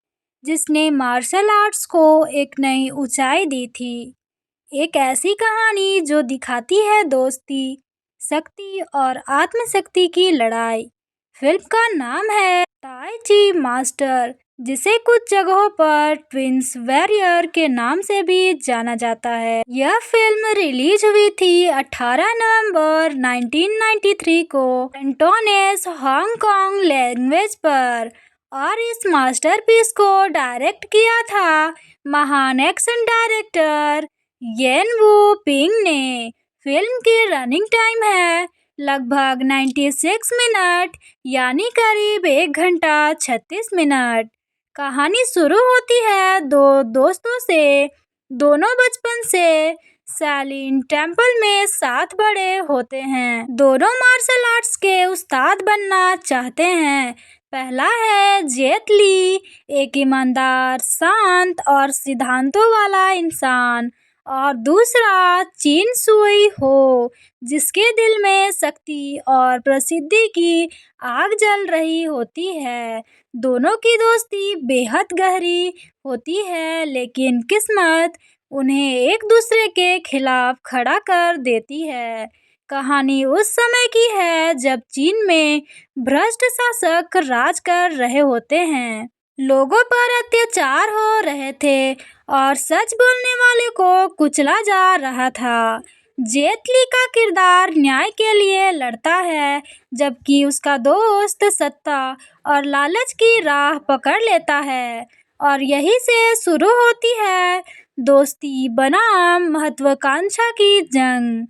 जिसने मार्शल आर्ट्स को एक नई ऊंचाई दी थी। एक ऐसी कहानी जो दिखाती है दोस्ती, शक्ति और आत्मशक्ति की लड़ाई। फिल्म का नाम है ताई ची मास्टर, जिसे कुछ जगहों पर ट्विंस वॉरियर के नाम से भी जाना जाता है। यह फिल्म रिलीज हुई थी 18 नवंबर 1993 को कैंटोनेस हांगकांग लैंग्वेज पर, और इस मास्टरपीस को डायरेक्ट किया था महान एक्शन डायरेक्टर येन वू पिंग ने। फिल्म की रनिंग टाइम है लगभग 96 मिनट, यानी करीब 1 घंटा 36 मिनट। कहानी शुरू होती है दो दोस्तों से, दोनों बचपन से शालिन टेम्पल में साथ बड़े होते हैं। दोनों मार्शल आर्ट्स के उस्ताद बनना चाहते हैं। पहला है जेट ली, एक ईमानदार, शांत और सिद्धांतों वाला इंसान, और दूसरा चिन सुई हो, जिसके दिल में शक्ति और प्रसिद्धि की आग जल रही होती है। दोनों की दोस्ती बेहद गहरी होती है, लेकिन किस्मत उन्हें एक दूसरे के खिलाफ खड़ा कर देती है। कहानी उस समय की है जब चीन में भ्रष्ट शासक राज कर रहे होते हैं, लोगों पर अत्याचार हो रहे थे और सच बोलने वाले को कुचला जा रहा था। जेट ली का किरदार न्याय के लिए लड़ता है, जबकि उसका दोस्त सत्ता और लालच की राह पकड़ लेता है। और यहीं से शुरू होती है दोस्ती बनाम महत्वाकांक्षा की जंग।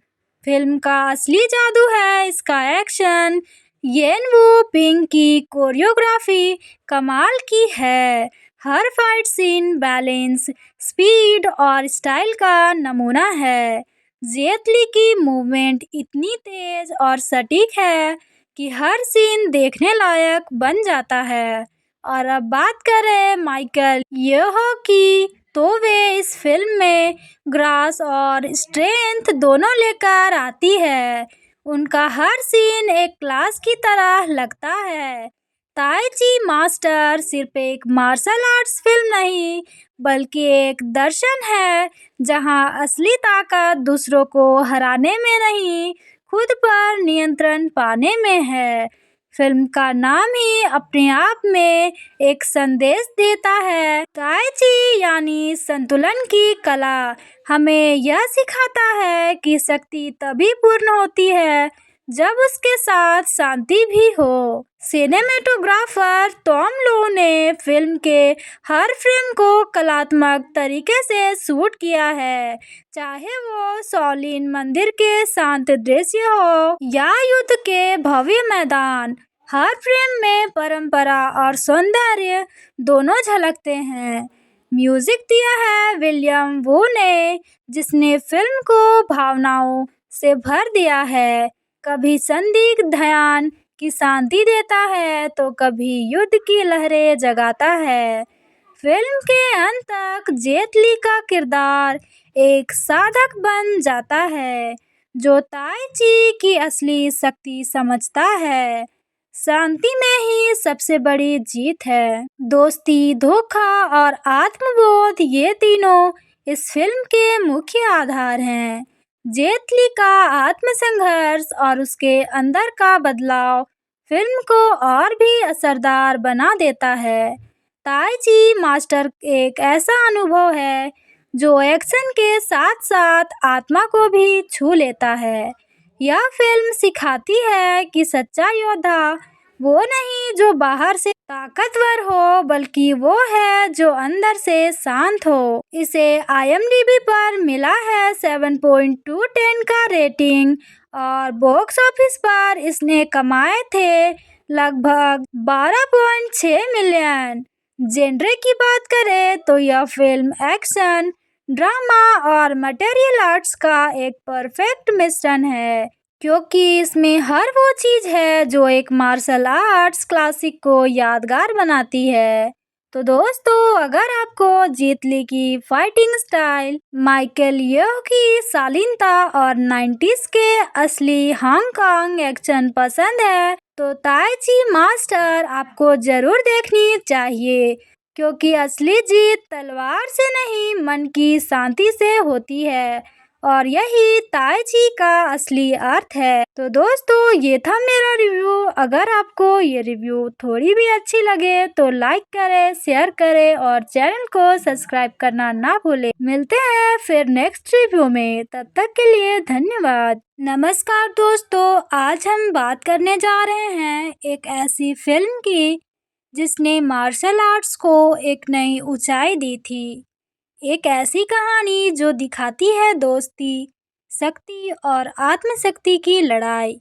फिल्म का असली जादू है इसका एक्शन। येन वू पिंग की कोरियोग्राफी कमाल की है। हर फाइट सीन बैलेंस, स्पीड और स्टाइल का नमूना है। जेट ली की मूवमेंट इतनी तेज और सटीक है कि हर सीन देखने लायक बन जाता है। और अब बात करें माइकल येओह की, तो वे इस फिल्म में ग्रास और स्ट्रेंथ दोनों लेकर आती है। उनका हर सीन एक क्लास की तरह लगता है। ताई ची मास्टर सिर्फ एक मार्शल आर्ट्स फिल्म नहीं, बल्कि एक दर्शन है जहां असली ताकत दूसरों को हराने में नहीं, खुद पर नियंत्रण पाने में है। फिल्म का नाम ही अपने आप में एक संदेश देता है। ताई ची यानी संतुलन की कला हमें यह सिखाता है कि शक्ति तभी पूर्ण होती है जब उसके साथ शांति भी हो। सिनेमेटोग्राफर टॉम लो ने फिल्म के हर फ्रेम को कलात्मक तरीके से शूट किया है, चाहे वो शाओलिन मंदिर के शांत दृश्य हो या युद्ध के भव्य मैदान। हर फ्रेम में परंपरा और सौंदर्य दोनों झलकते हैं। म्यूजिक दिया है विलियम वू ने, जिसने फिल्म को भावनाओं से भर दिया है। कभी संदिग्ध ध्यान की शांति देता है तो कभी युद्ध की लहरें जगाता है। फिल्म के अंत तक जेट ली का किरदार एक साधक बन जाता है जो ताई ची की असली शक्ति समझता है। शांति में ही सबसे बड़ी जीत है। दोस्ती, धोखा और आत्मबोध, ये तीनों इस फिल्म के मुख्य आधार हैं। जेट ली का आत्मसंघर्ष और उसके अंदर का बदलाव फिल्म को और भी असरदार बना देता है। ताई ची मास्टर एक ऐसा अनुभव है जो एक्शन के साथ साथ आत्मा को भी छू लेता है। यह फिल्म सिखाती है कि सच्चा योद्धा वो नहीं जो बाहर से ताकतवर हो, बल्कि वो है जो अंदर से शांत हो। इसे IMDb पर मिला है 7.2/10 का रेटिंग और बॉक्स ऑफिस पर इसने कमाए थे लगभग 12.6 मिलियन। जेनरे की बात करें तो यह फिल्म एक्शन, ड्रामा और मटेरियल आर्ट्स का एक परफेक्ट मिश्रण है, क्योंकि इसमें हर वो चीज़ है जो एक मार्शल आर्ट्स क्लासिक को यादगार बनाती है। तो दोस्तों, अगर आपको जेट ली की फाइटिंग स्टाइल, माइकल येओह की शालीनता और 90s के असली हांगकांग एक्शन पसंद है, तो ताई ची मास्टर आपको जरूर देखनी चाहिए, क्योंकि असली जीत तलवार से नहीं, मन की शांति से होती है और यही ताई ची का असली अर्थ है। तो दोस्तों, ये था मेरा रिव्यू। अगर आपको ये रिव्यू थोड़ी भी अच्छी लगे तो लाइक करें, शेयर करें और चैनल को सब्सक्राइब करना ना भूलें। मिलते हैं फिर नेक्स्ट रिव्यू में, तब तक के लिए धन्यवाद। नमस्कार दोस्तों, आज हम बात करने जा रहे हैं एक ऐसी फिल्म की जिसने मार्शल आर्ट्स को एक नई ऊंचाई दी थी। एक ऐसी कहानी जो दिखाती है दोस्ती, शक्ति और आत्मशक्ति की लड़ाई।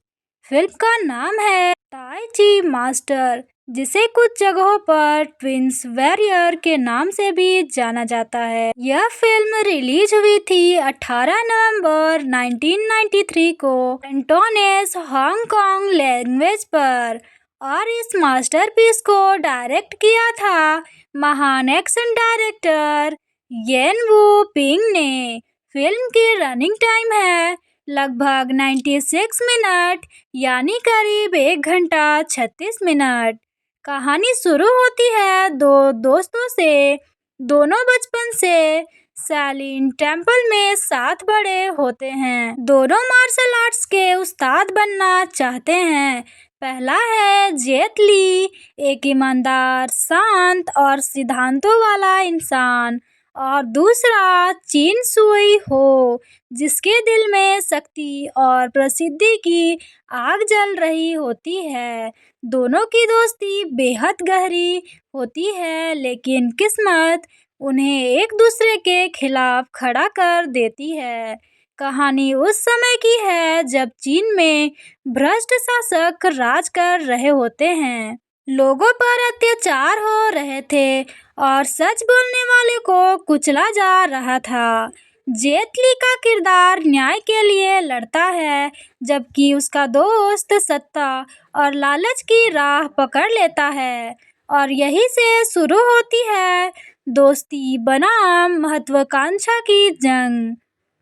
फिल्म का नाम है ताई ची मास्टर, जिसे कुछ जगहों पर ट्विंस वॉरियर के नाम से भी जाना जाता है। यह फिल्म रिलीज हुई थी 18 नवंबर 1993 को कैंटोनेस हांगकांग लैंग्वेज पर, और इस मास्टरपीस को डायरेक्ट किया था महान एक्शन डायरेक्टर येन वू पिंग ने। फिल्म की रनिंग टाइम है लगभग 96 मिनट, यानी करीब 1 घंटा 36 मिनट। कहानी शुरू होती है दो दोस्तों से, दोनों बचपन से शाओलिन टेम्पल में साथ बड़े होते हैं। दोनों मार्शल आर्ट्स के उस्ताद बनना चाहते हैं। पहला है जेट ली, एक ईमानदार, शांत और सिद्धांतों वाला इंसान, और दूसरा चीन सुई हो, जिसके दिल में शक्ति और प्रसिद्धि की आग जल रही होती है। दोनों की दोस्ती बेहद गहरी होती है, लेकिन किस्मत उन्हें एक दूसरे के खिलाफ खड़ा कर देती है। कहानी उस समय की है जब चीन में भ्रष्ट शासक राज कर रहे होते हैं। लोगों पर अत्याचार हो रहे थे और सच बोलने वाले को कुचला जा रहा था। जेट ली का किरदार न्याय के लिए लड़ता है, जबकि उसका दोस्त सत्ता और लालच की राह पकड़ लेता है। और यही से शुरू होती है दोस्ती बनाम महत्वाकांक्षा की जंग।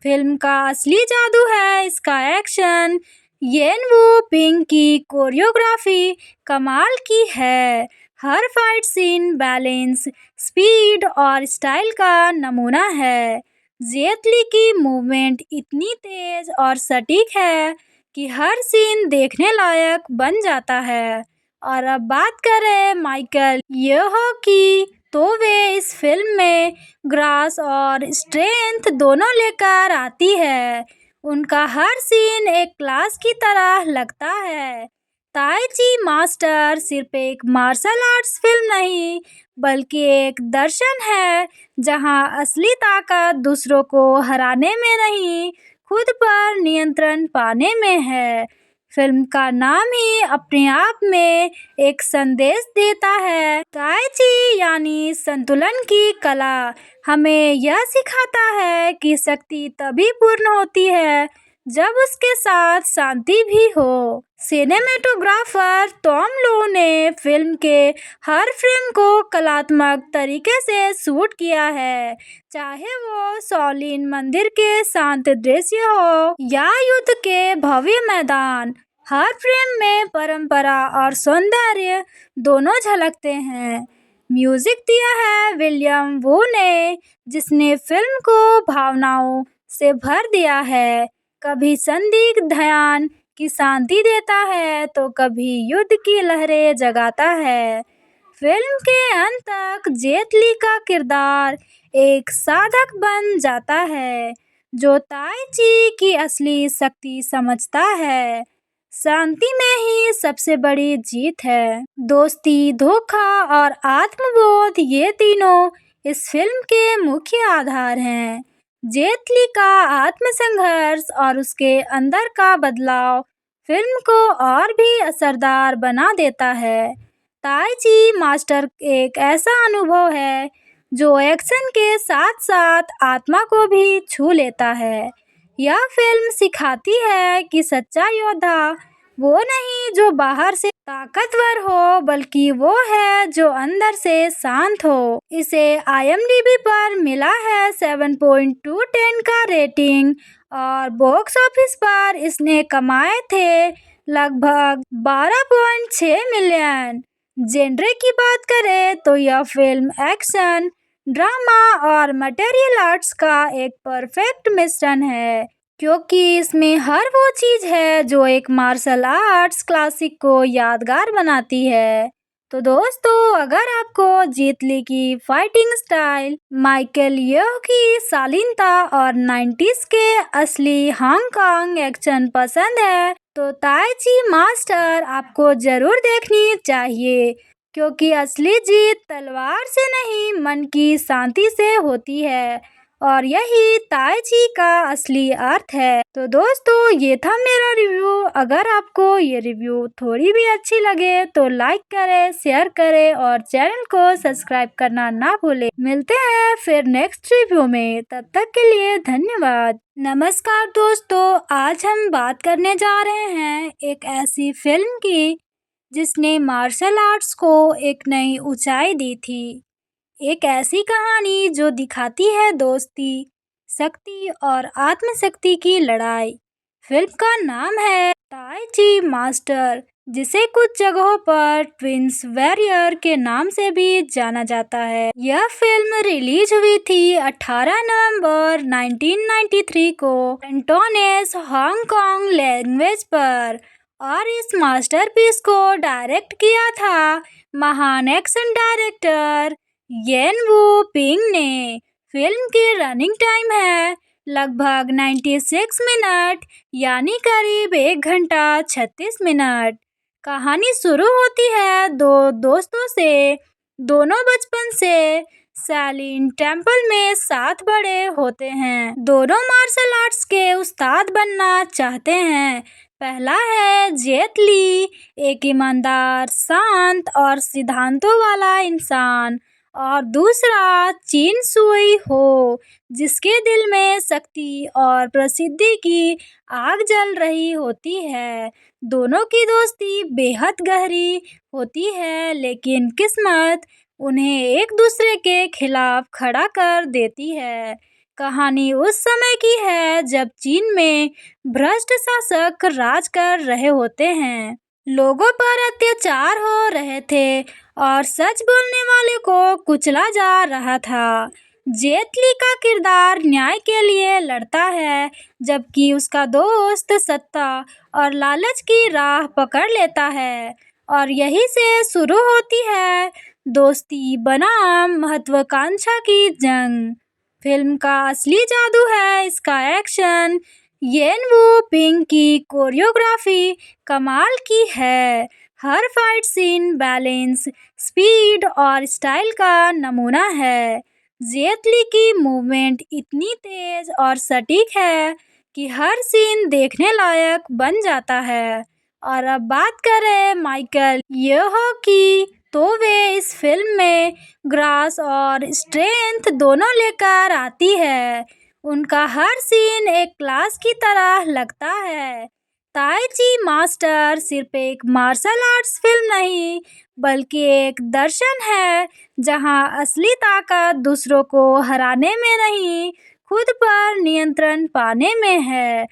फिल्म का असली जादू है इसका एक्शन। येन वू पिंग की कोरियोग्राफी कमाल की है। हर फाइट सीन बैलेंस, स्पीड और स्टाइल का नमूना है। जेट ली की मूवमेंट इतनी तेज और सटीक है कि हर सीन देखने लायक बन जाता है। और अब बात करें माइकल येओह की, तो वे इस फिल्म में ग्रास और स्ट्रेंथ दोनों लेकर आती है। उनका हर सीन एक क्लास की तरह लगता है। ताई ची मास्टर सिर्फ एक मार्शल आर्ट्स फिल्म नहीं, बल्कि एक दर्शन है जहां असली ताकत दूसरों को हराने में नहीं, खुद पर नियंत्रण पाने में है। फिल्म का नाम ही अपने आप में एक संदेश देता है। ताई ची यानी संतुलन की कला हमें यह सिखाता है कि शक्ति तभी पूर्ण होती है जब उसके साथ शांति भी हो। सिनेमेटोग्राफर टॉम लो ने फिल्म के हर फ्रेम को कलात्मक तरीके से शूट किया है, चाहे वो शॉलिन मंदिर के शांत दृश्य हो या युद्ध के भव्य मैदान। हर फ्रेम में परंपरा और सौंदर्य दोनों झलकते हैं। म्यूजिक दिया है विलियम वू ने, जिसने फिल्म को भावनाओं से भर दिया है। कभी संदिग्ध ध्यान की शांति देता है तो कभी युद्ध की लहरें जगाता है। फिल्म के अंत तक जेट ली का किरदार एक साधक बन जाता है, जो ताई ची की असली शक्ति समझता है। शांति में ही सबसे बड़ी जीत है। दोस्ती, धोखा और आत्मबोध, ये तीनों इस फिल्म के मुख्य आधार हैं। जेट ली का आत्मसंघर्ष और उसके अंदर का बदलाव फिल्म को और भी असरदार बना देता है। ताई ची मास्टर एक ऐसा अनुभव है जो एक्शन के साथ साथ आत्मा को भी छू लेता है। यह फिल्म सिखाती है कि सच्चा योद्धा वो नहीं जो बाहर से ताकतवर हो, बल्कि वो है जो अंदर से शांत हो। इसे IMDb पर मिला है 7.2/10 का रेटिंग और बॉक्स ऑफिस पर इसने कमाए थे लगभग 12.6 मिलियन। जेनरे की बात करें तो यह फिल्म एक्शन, ड्रामा और मटेरियल आर्ट्स का एक परफेक्ट मिश्रण है, क्योंकि इसमें हर वो चीज़ है जो एक मार्शल आर्ट्स क्लासिक को यादगार बनाती है। तो दोस्तों, अगर आपको जेट ली की फाइटिंग स्टाइल, माइकल येओह की शालीनता और 90s के असली हांगकांग एक्शन पसंद है, तो ताई ची मास्टर आपको जरूर देखनी चाहिए, क्योंकि असली जीत तलवार से नहीं, मन की शांति से होती है और यही ताई ची का असली अर्थ है। तो दोस्तों, ये था मेरा रिव्यू। अगर आपको ये रिव्यू थोड़ी भी अच्छी लगे तो लाइक करें, शेयर करें और चैनल को सब्सक्राइब करना ना भूलें। मिलते हैं फिर नेक्स्ट रिव्यू में, तब तक के लिए धन्यवाद। नमस्कार दोस्तों, आज हम बात करने जा रहे हैं एक ऐसी फिल्म की जिसने मार्शल आर्ट्स को एक नई ऊंचाई दी थी। एक ऐसी कहानी जो दिखाती है दोस्ती, शक्ति और आत्मशक्ति की लड़ाई। फिल्म का नाम है ताई ची मास्टर, जिसे कुछ जगहों पर ट्विंस वॉरियर के नाम से भी जाना जाता है। यह फिल्म रिलीज हुई थी 18 नवंबर 1993 को कैंटोनेस हांगकांग लैंग्वेज पर, और इस मास्टरपीस को डायरेक्ट किया था महान एक्शन डायरेक्टर येन वू पिंग ने। फिल्म की रनिंग टाइम है लगभग 96 मिनट, यानी करीब 1 घंटा 36 मिनट। कहानी शुरू होती है दो दोस्तों से। दोनों बचपन से सैलिन टेम्पल में साथ बड़े होते हैं। दोनों मार्शल आर्ट्स के उस्ताद बनना चाहते हैं। पहला है जेट ली, एक ईमानदार, शांत और सिद्धांतों वाला इंसान। और दूसरा चीन सुई हो, जिसके दिल में शक्ति और प्रसिद्धि की आग जल रही होती है। दोनों की दोस्ती बेहद गहरी होती है, लेकिन किस्मत उन्हें एक दूसरे के खिलाफ खड़ा कर देती है। कहानी उस समय की है जब चीन में भ्रष्ट शासक राज कर रहे होते हैं। लोगों पर अत्याचार हो रहे थे और सच बोलने वाले को कुचला जा रहा था। जेट ली का किरदार न्याय के लिए लड़ता है, जबकि उसका दोस्त सत्ता और लालच की राह पकड़ लेता है। और यही से शुरू होती है दोस्ती बनाम महत्वाकांक्षा की जंग। फिल्म का असली जादू है इसका एक्शन। येन वू पिंग की कोरियोग्राफी कमाल की है। हर फाइट सीन बैलेंस, स्पीड और स्टाइल का नमूना है। जेट ली की मूवमेंट इतनी तेज और सटीक है कि हर सीन देखने लायक बन जाता है। और अब बात करें माइकल येओह की, तो वे इस फिल्म में ग्रास और स्ट्रेंथ दोनों लेकर आती है। उनका हर सीन एक क्लास की तरह लगता है। ताई ची मास्टर सिर्फ एक मार्शल आर्ट्स फिल्म नहीं, बल्कि एक दर्शन है जहां असली ताकत दूसरों को हराने में नहीं, खुद पर नियंत्रण पाने में है।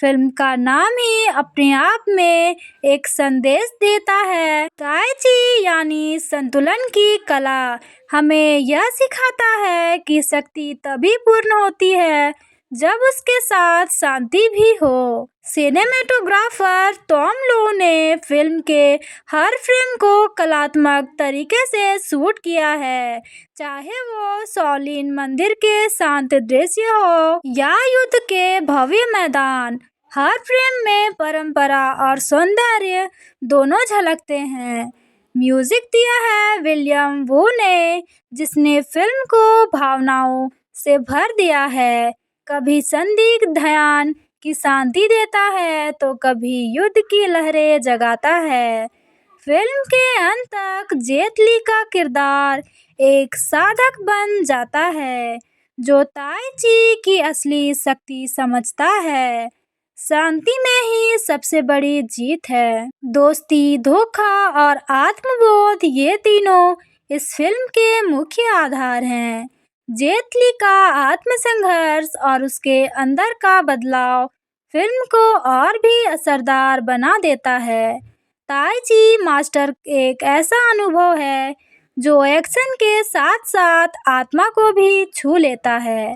फिल्म का नाम ही अपने आप में एक संदेश देता है। ताई ची यानी संतुलन की कला हमें यह सिखाता है कि शक्ति तभी पूर्ण होती है जब उसके साथ शांति भी हो। सिनेमेटोग्राफर टॉम लो ने फिल्म के हर फ्रेम को कलात्मक तरीके से शूट किया है, चाहे वो शॉलिन मंदिर के शांत दृश्य हो या युद्ध के भव्य मैदान। हर फ्रेम में परंपरा और सौंदर्य दोनों झलकते हैं। म्यूजिक दिया है विलियम वू ने, जिसने फिल्म को भावनाओं से भर दिया है। कभी संदिग्ध ध्यान की शांति देता है, तो कभी युद्ध की लहरें जगाता है। फिल्म के अंत तक जेट ली का किरदार एक साधक बन जाता है, जो ताई ची की असली शक्ति समझता है। शांति में ही सबसे बड़ी जीत है। दोस्ती, धोखा और आत्मबोध, ये तीनों इस फिल्म के मुख्य आधार हैं। जेट ली का आत्मसंघर्ष और उसके अंदर का बदलाव फिल्म को और भी असरदार बना देता है। ताई ची मास्टर एक ऐसा अनुभव है जो एक्शन के साथ साथ आत्मा को भी छू लेता है।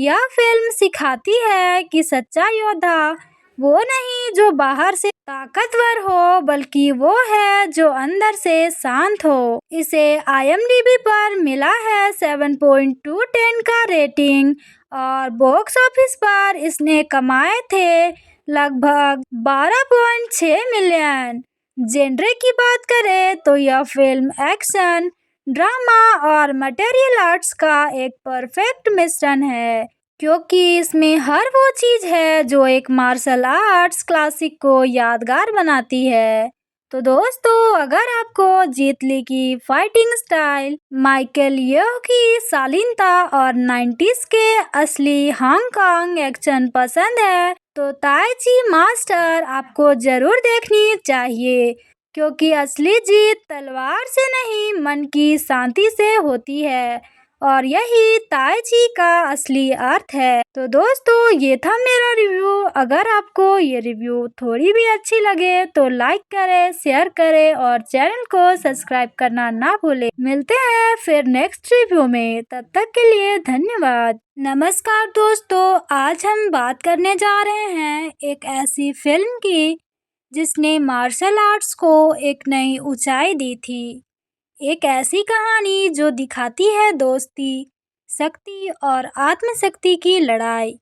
यह फिल्म सिखाती है कि सच्चा योद्धा वो नहीं जो बाहर से ताकतवर हो, बल्कि वो है जो अंदर से शांत हो। इसे IMDb पर मिला है 7.2/10 का रेटिंग और बॉक्स ऑफिस पर इसने कमाए थे लगभग 12.6 मिलियन। जेनरे की बात करें तो यह फिल्म एक्शन, ड्रामा और मटेरियल आर्ट्स का एक परफेक्ट मिश्रण है, क्योंकि इसमें हर वो चीज़ है जो एक मार्शल आर्ट्स क्लासिक को यादगार बनाती है। तो दोस्तों, अगर आपको जेट ली की फाइटिंग स्टाइल, माइकल येओह की शालीनता और 90s के असली हांगकांग एक्शन पसंद है, तो ताई ची मास्टर आपको जरूर देखनी चाहिए, क्योंकि असली जीत तलवार से नहीं, मन की शांति से होती है। और यही ताई ची का असली अर्थ है। तो दोस्तों, ये था मेरा रिव्यू। अगर आपको ये रिव्यू थोड़ी भी अच्छी लगे तो लाइक करें, शेयर करें और चैनल को सब्सक्राइब करना ना भूलें। मिलते हैं फिर नेक्स्ट रिव्यू में, तब तक के लिए धन्यवाद। नमस्कार दोस्तों, आज हम बात करने जा रहे हैं एक ऐसी फिल्म की जिसने मार्शल आर्ट्स को एक नई ऊंचाई दी थी। एक ऐसी कहानी जो दिखाती है दोस्ती, शक्ति और आत्मशक्ति की लड़ाई।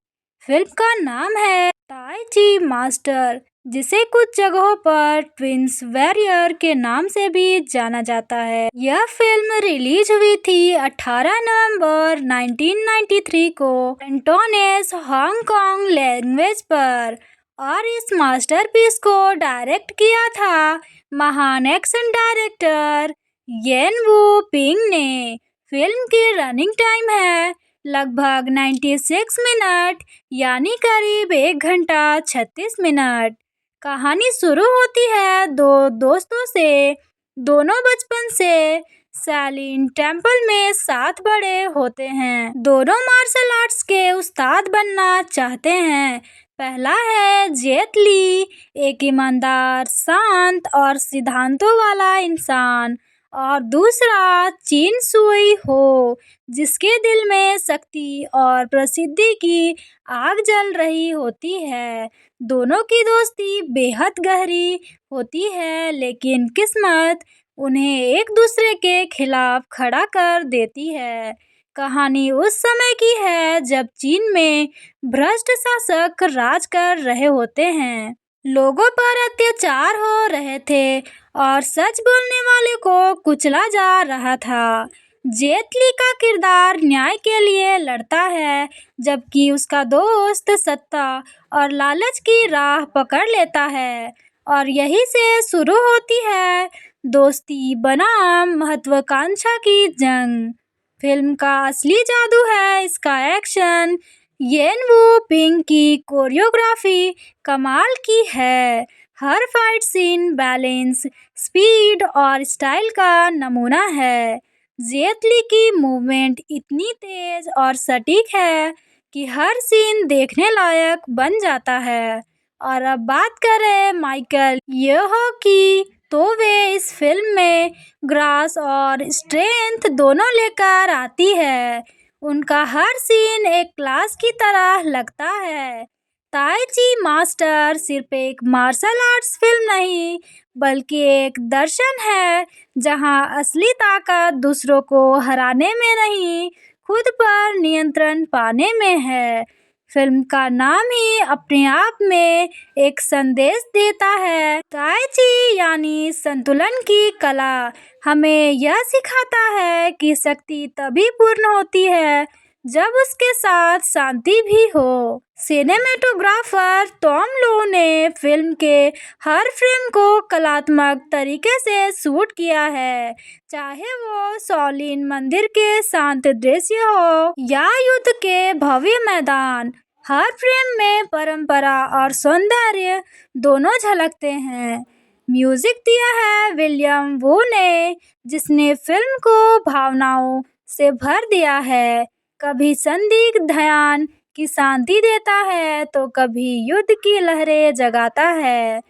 फिल्म का नाम है ताई ची मास्टर, जिसे कुछ जगहों पर ट्विंस वॉरियर के नाम से भी जाना जाता है। यह फिल्म रिलीज हुई थी 18 नवंबर 1993 को कैंटोनेस हांगकांग लैंग्वेज पर, और इस मास्टरपीस को डायरेक्ट किया था महान एक्शन डायरेक्टर येन वू पिंग ने। फिल्म की रनिंग टाइम है लगभग 96 मिनट, यानी करीब 1 घंटा 36 मिनट। कहानी शुरू होती है दो दोस्तों से, दोनों बचपन से शालिन टेम्पल में साथ बड़े होते हैं। दोनों मार्शल आर्ट्स के उस्ताद बनना चाहते हैं। पहला है जेट ली, एक ईमानदार, शांत और सिद्धांतों वाला इंसान, और दूसरा चिन सुई हो, जिसके दिल में शक्ति और प्रसिद्धि की आग जल रही होती है। दोनों की दोस्ती बेहद गहरी होती है, लेकिन किस्मत उन्हें एक दूसरे के खिलाफ खड़ा कर देती है। कहानी उस समय की है जब चीन में भ्रष्ट शासक राज कर रहे होते हैं। लोगों पर अत्याचार हो रहे थे और सच बोलने वाले को कुचला जा रहा था। जेट ली का किरदार न्याय के लिए लड़ता है, जबकि उसका दोस्त सत्ता और लालच की राह पकड़ लेता है, और यही से शुरू होती है दोस्ती बनाम महत्वाकांक्षा की जंग। फिल्म का असली जादू है इसका एक्शन। येन वू पिंग की कोरियोग्राफी कमाल की है। हर फाइट सीन बैलेंस, स्पीड और स्टाइल का नमूना है। जेट ली की मूवमेंट इतनी तेज और सटीक है कि हर सीन देखने लायक बन जाता है। और अब बात करें माइकल येओह की, तो वे इस फिल्म में ग्रास और स्ट्रेंथ दोनों लेकर आती है। उनका हर सीन एक क्लास की तरह लगता है। ताई ची मास्टर सिर्फ एक मार्शल आर्ट्स फिल्म नहीं, बल्कि एक दर्शन है जहां असली ताकत दूसरों को हराने में नहीं, खुद पर नियंत्रण पाने में है। फिल्म का नाम ही अपने आप में एक संदेश देता है। ताई ची यानी संतुलन की कला हमें यह सिखाता है कि शक्ति तभी पूर्ण होती है जब उसके साथ शांति भी हो। सिनेमेटोग्राफर टॉम लो ने फिल्म के हर फ्रेम को कलात्मक तरीके से शूट किया है, चाहे वो शॉलिन मंदिर के शांत दृश्य हो या युद्ध के भव्य मैदान। हर फ्रेम में परंपरा और सौंदर्य दोनों झलकते हैं। म्यूजिक दिया है विलियम वू ने, जिसने फिल्म को भावनाओं से भर दिया है। कभी संदिग्ध ध्यान की शांति देता है, तो कभी युद्ध की लहरें जगाता है।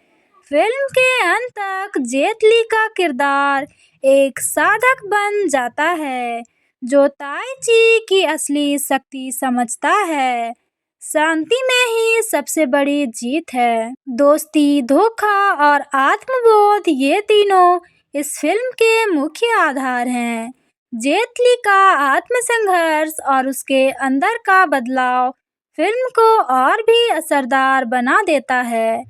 फिल्म के अंत तक जेट ली का किरदार एक साधक बन जाता है, जो ताई ची की असली शक्ति समझता है। शांति में ही सबसे बड़ी जीत है। दोस्ती, धोखा और आत्मबोध, ये तीनों इस फिल्म के मुख्य आधार हैं। जेट ली का आत्मसंघर्ष और उसके अंदर का बदलाव फिल्म को और भी असरदार बना देता है।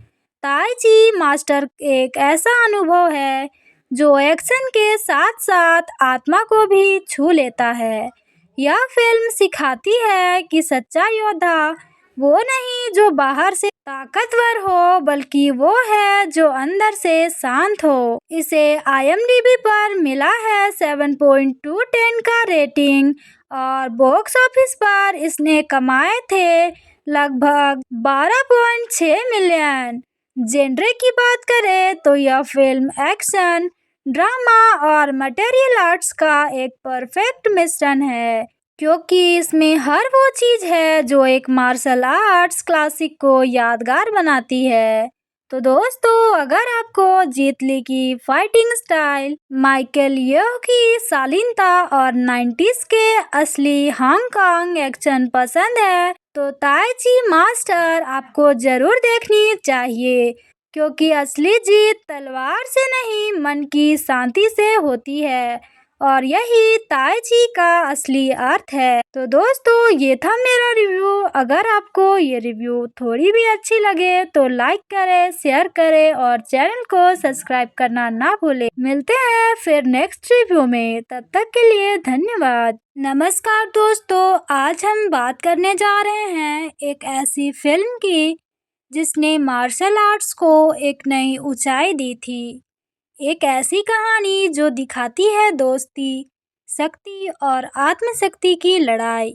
ताई ची मास्टर एक ऐसा अनुभव है जो एक्शन के साथ साथ आत्मा को भी छू लेता है। यह फिल्म सिखाती है कि सच्चा योद्धा वो नहीं जो बाहर से ताकतवर हो, बल्कि वो है जो अंदर से शांत हो। इसे IMDb पर मिला है 7.2/10 का रेटिंग, और बॉक्स ऑफिस पर इसने कमाए थे लगभग 12.6 मिलियन। जेनरे की बात करें तो यह फिल्म एक्शन, ड्रामा और मटेरियल आर्ट्स का एक परफेक्ट मिश्रण है, क्योंकि इसमें हर वो चीज़ है जो एक मार्शल आर्ट्स क्लासिक को यादगार बनाती है। तो दोस्तों, अगर आपको जेट ली की फाइटिंग स्टाइल, माइकल येओह की शालीनता और 90s के असली हांगकांग एक्शन पसंद है, तो ताई ची मास्टर आपको जरूर देखनी चाहिए, क्योंकि असली जीत तलवार से नहीं, मन की शांति से होती है। और यही ताई ची का असली अर्थ है। तो दोस्तों, ये था मेरा रिव्यू। अगर आपको ये रिव्यू थोड़ी भी अच्छी लगे तो लाइक करें, शेयर करें और चैनल को सब्सक्राइब करना ना भूलें। मिलते हैं फिर नेक्स्ट रिव्यू में, तब तक के लिए धन्यवाद। नमस्कार दोस्तों, आज हम बात करने जा रहे हैं एक ऐसी फिल्म की जिसने मार्शल आर्ट्स को एक नई ऊंचाई दी थी। एक ऐसी कहानी जो दिखाती है दोस्ती, शक्ति और आत्मशक्ति की लड़ाई।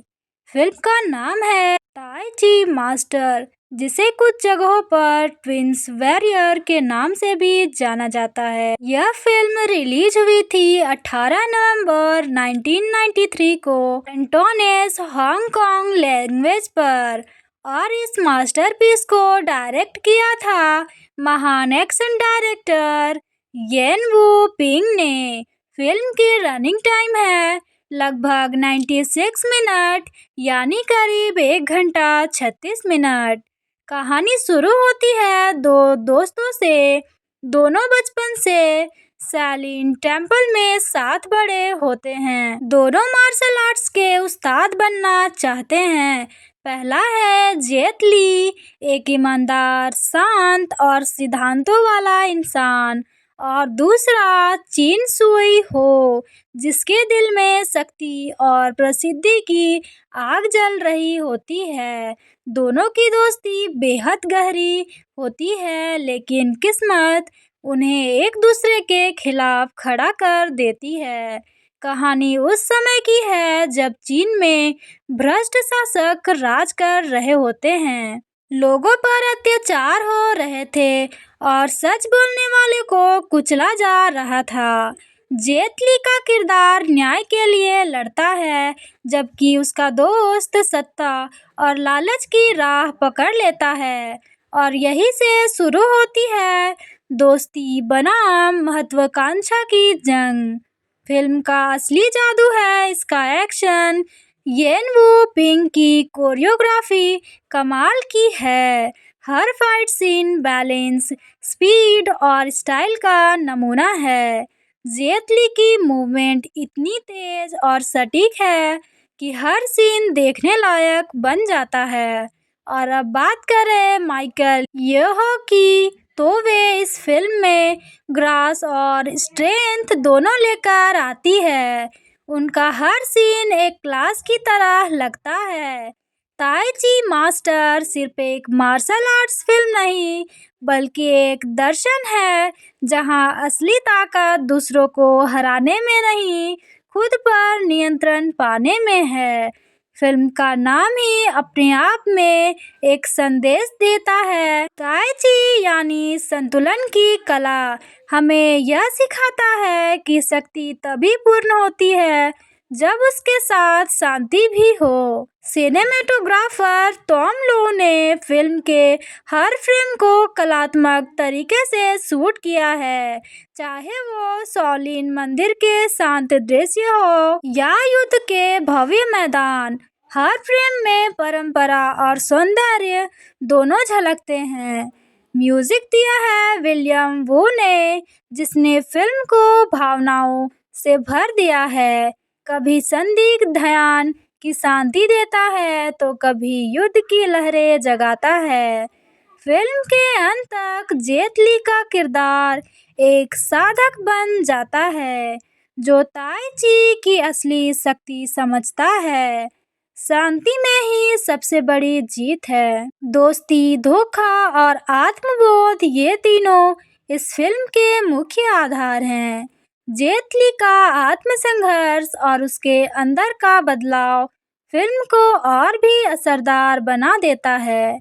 फिल्म का नाम है ताई ची मास्टर, जिसे कुछ जगहों पर ट्विंस वॉरियर के नाम से भी जाना जाता है। यह फिल्म रिलीज हुई थी 18 नवंबर 1993 को कैंटोनेस हांगकांग लैंग्वेज पर, और इस मास्टरपीस को डायरेक्ट किया था महान एक्शन डायरेक्टर येन वू पिंग ने। फिल्म की रनिंग टाइम है लगभग 96 मिनट, यानी करीब 1 घंटा 36 मिनट। कहानी शुरू होती है दो दोस्तों से, दोनों बचपन से शालिन टेम्पल में साथ बड़े होते हैं। दोनों मार्शल आर्ट्स के उस्ताद बनना चाहते हैं। पहला है जेट ली, एक ईमानदार, शांत और सिद्धांतों वाला इंसान, और दूसरा चिन सुई हो, जिसके दिल में शक्ति और प्रसिद्धि की आग जल रही होती है। दोनों की दोस्ती बेहद गहरी होती है, लेकिन किस्मत उन्हें एक दूसरे के खिलाफ खड़ा कर देती है। कहानी उस समय की है जब चीन में भ्रष्ट शासक राज कर रहे होते हैं। लोगों पर अत्याचार हो रहे थे और सच बोलने वाले को कुचला जा रहा था। जेट ली का किरदार न्याय के लिए लड़ता है, जबकि उसका दोस्त सत्ता और लालच की राह पकड़ लेता है, और यही से शुरू होती है दोस्ती बनाम महत्वाकांक्षा की जंग। फिल्म का असली जादू है इसका एक्शन। येन वू पिंग की कोरियोग्राफी कमाल की है। हर फाइट सीन बैलेंस, स्पीड और स्टाइल का नमूना है। जेट ली की मूवमेंट इतनी तेज और सटीक है कि हर सीन देखने लायक बन जाता है। और अब बात करें माइकल येहो की, तो वे इस फिल्म में ग्रास और स्ट्रेंथ दोनों लेकर आती है। उनका हर सीन एक क्लास की तरह लगता है। ताई ची मास्टर सिर्फ एक मार्शल आर्ट्स फिल्म नहीं, बल्कि एक दर्शन है जहां असली ताकत दूसरों को हराने में नहीं, खुद पर नियंत्रण पाने में है। फिल्म का नाम ही अपने आप में एक संदेश देता है। ताई ची यानी संतुलन की कला हमें यह सिखाता है कि शक्ति तभी पूर्ण होती है जब उसके साथ शांति भी हो। सिनेमेटोग्राफर टॉम लो ने फिल्म के हर फ्रेम को कलात्मक तरीके से शूट किया है, चाहे वो शॉलिन मंदिर के शांत दृश्य हो या युद्ध के भव्य मैदान। हर फ्रेम में परंपरा और सौंदर्य दोनों झलकते हैं। म्यूजिक दिया है विलियम वू ने, जिसने फिल्म को भावनाओं से भर दिया है। कभी संदिग्ध ध्यान की शांति देता है तो कभी युद्ध की लहरें जगाता है। फिल्म के अंत तक जेट ली का किरदार एक साधक बन जाता है, जो ताई ची की असली शक्ति समझता है। शांति में ही सबसे बड़ी जीत है। दोस्ती, धोखा और आत्मबोध, ये तीनों इस फिल्म के मुख्य आधार हैं। जेट ली का आत्मसंघर्ष और उसके अंदर का बदलाव फिल्म को और भी असरदार बना देता है।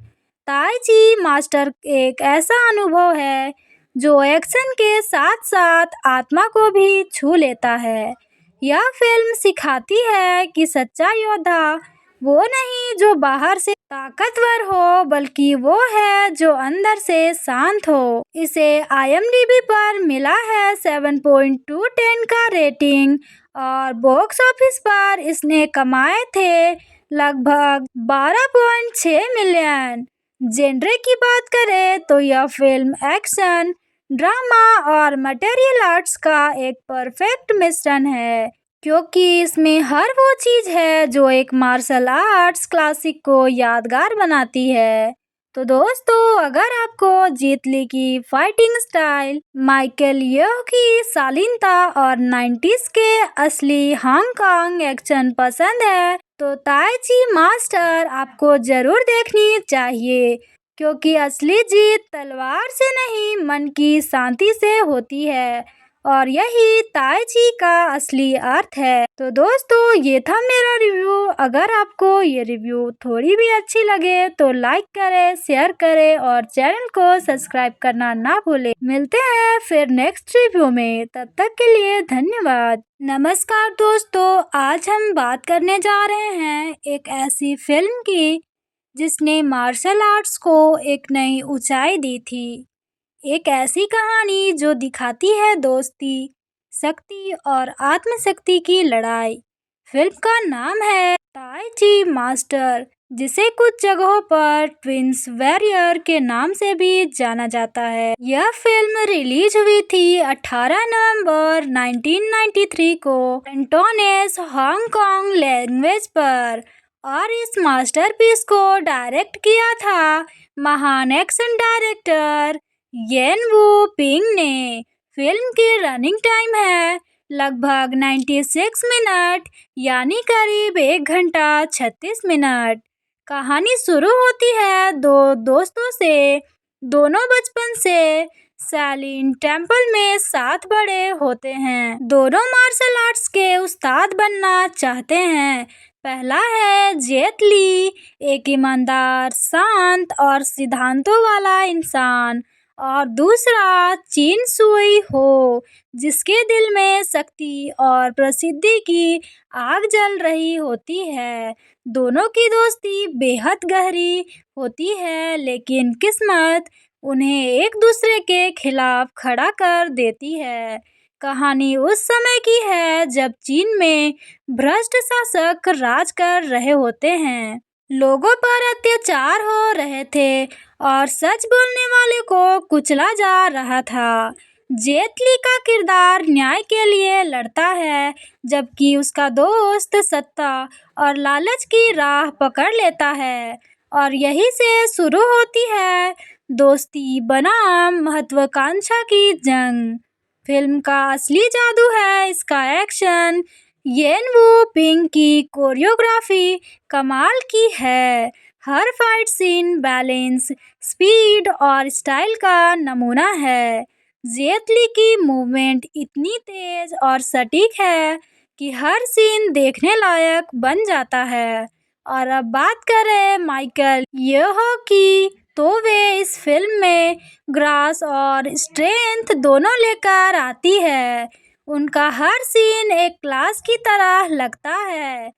ताई ची मास्टर एक ऐसा अनुभव है जो एक्शन के साथ साथ आत्मा को भी छू लेता है। यह फिल्म सिखाती है कि सच्चा योद्धा वो नहीं जो बाहर से ताकतवर हो, बल्कि वो है जो अंदर से शांत हो। इसे IMDb पर मिला है 7.2/10 का रेटिंग, और बॉक्स ऑफिस पर इसने कमाए थे लगभग 12.6 मिलियन। जेनरे की बात करें तो यह फिल्म एक्शन, ड्रामा और मटेरियल आर्ट्स का एक परफेक्ट मिश्रण है, क्योंकि इसमें हर वो चीज़ है जो एक मार्शल आर्ट्स क्लासिक को यादगार बनाती है। तो दोस्तों, अगर आपको जेट ली की फाइटिंग स्टाइल, माइकल येह की शालीनता और 90s के असली हांगकांग एक्शन पसंद है, तो ताई ची मास्टर आपको जरूर देखनी चाहिए, क्योंकि असली जीत तलवार से नहीं, मन की शांति से होती है और यही ताई ची का असली अर्थ है। तो दोस्तों, ये था मेरा रिव्यू। अगर आपको ये रिव्यू थोड़ी भी अच्छी लगे तो लाइक करें, शेयर करें और चैनल को सब्सक्राइब करना ना भूलें। मिलते हैं फिर नेक्स्ट रिव्यू में, तब तक के लिए धन्यवाद। नमस्कार दोस्तों, आज हम बात करने जा रहे हैं एक ऐसी फिल्म की जिसने मार्शल आर्ट्स को एक नई ऊंचाई दी थी। एक ऐसी कहानी जो दिखाती है दोस्ती, शक्ति और आत्मशक्ति की लड़ाई। फिल्म का नाम है ताई ची मास्टर, जिसे कुछ जगहों पर ट्विंस वॉरियर के नाम से भी जाना जाता है। यह फिल्म रिलीज हुई थी 18 नवंबर 1993 को कैंटोनेस हांगकांग लैंग्वेज पर, और इस मास्टरपीस को डायरेक्ट किया था महान एक्शन डायरेक्टर येन वू पिंग ने। फिल्म की रनिंग टाइम है लगभग 96 मिनट, यानी करीब 1 घंटा 36 मिनट। कहानी शुरू होती है दो दोस्तों से, दोनों बचपन से शालिन टेम्पल में साथ बड़े होते हैं। दोनों मार्शल आर्ट्स के उस्ताद बनना चाहते हैं। पहला है जेट ली, एक ईमानदार, शांत और सिद्धांतों वाला इंसान, और दूसरा चिन सुई हो, जिसके दिल में शक्ति और प्रसिद्धि की आग जल रही होती है। दोनों की दोस्ती बेहद गहरी होती है, लेकिन किस्मत उन्हें एक दूसरे के खिलाफ खड़ा कर देती है। कहानी उस समय की है जब चीन में भ्रष्ट शासक राज कर रहे होते हैं, लोगों पर अत्याचार हो रहे थे और सच बोलने वाले को कुचला जा रहा था। जेट ली का किरदार न्याय के लिए लड़ता है, जबकि उसका दोस्त सत्ता और लालच की राह पकड़ लेता है, और यही से शुरू होती है दोस्ती बनाम महत्वाकांक्षा की जंग। फिल्म का असली जादू है इसका एक्शन। येन वू पिंग की कोरियोग्राफी कमाल की है। हर फाइट सीन बैलेंस, स्पीड और स्टाइल का नमूना है। जेट ली की मूवमेंट इतनी तेज और सटीक है कि हर सीन देखने लायक बन जाता है। और अब बात करें माइकल येह की, तो वे इस फिल्म में ग्रास और स्ट्रेंथ दोनों लेकर आती है। उनका हर सीन एक क्लास की तरह लगता है।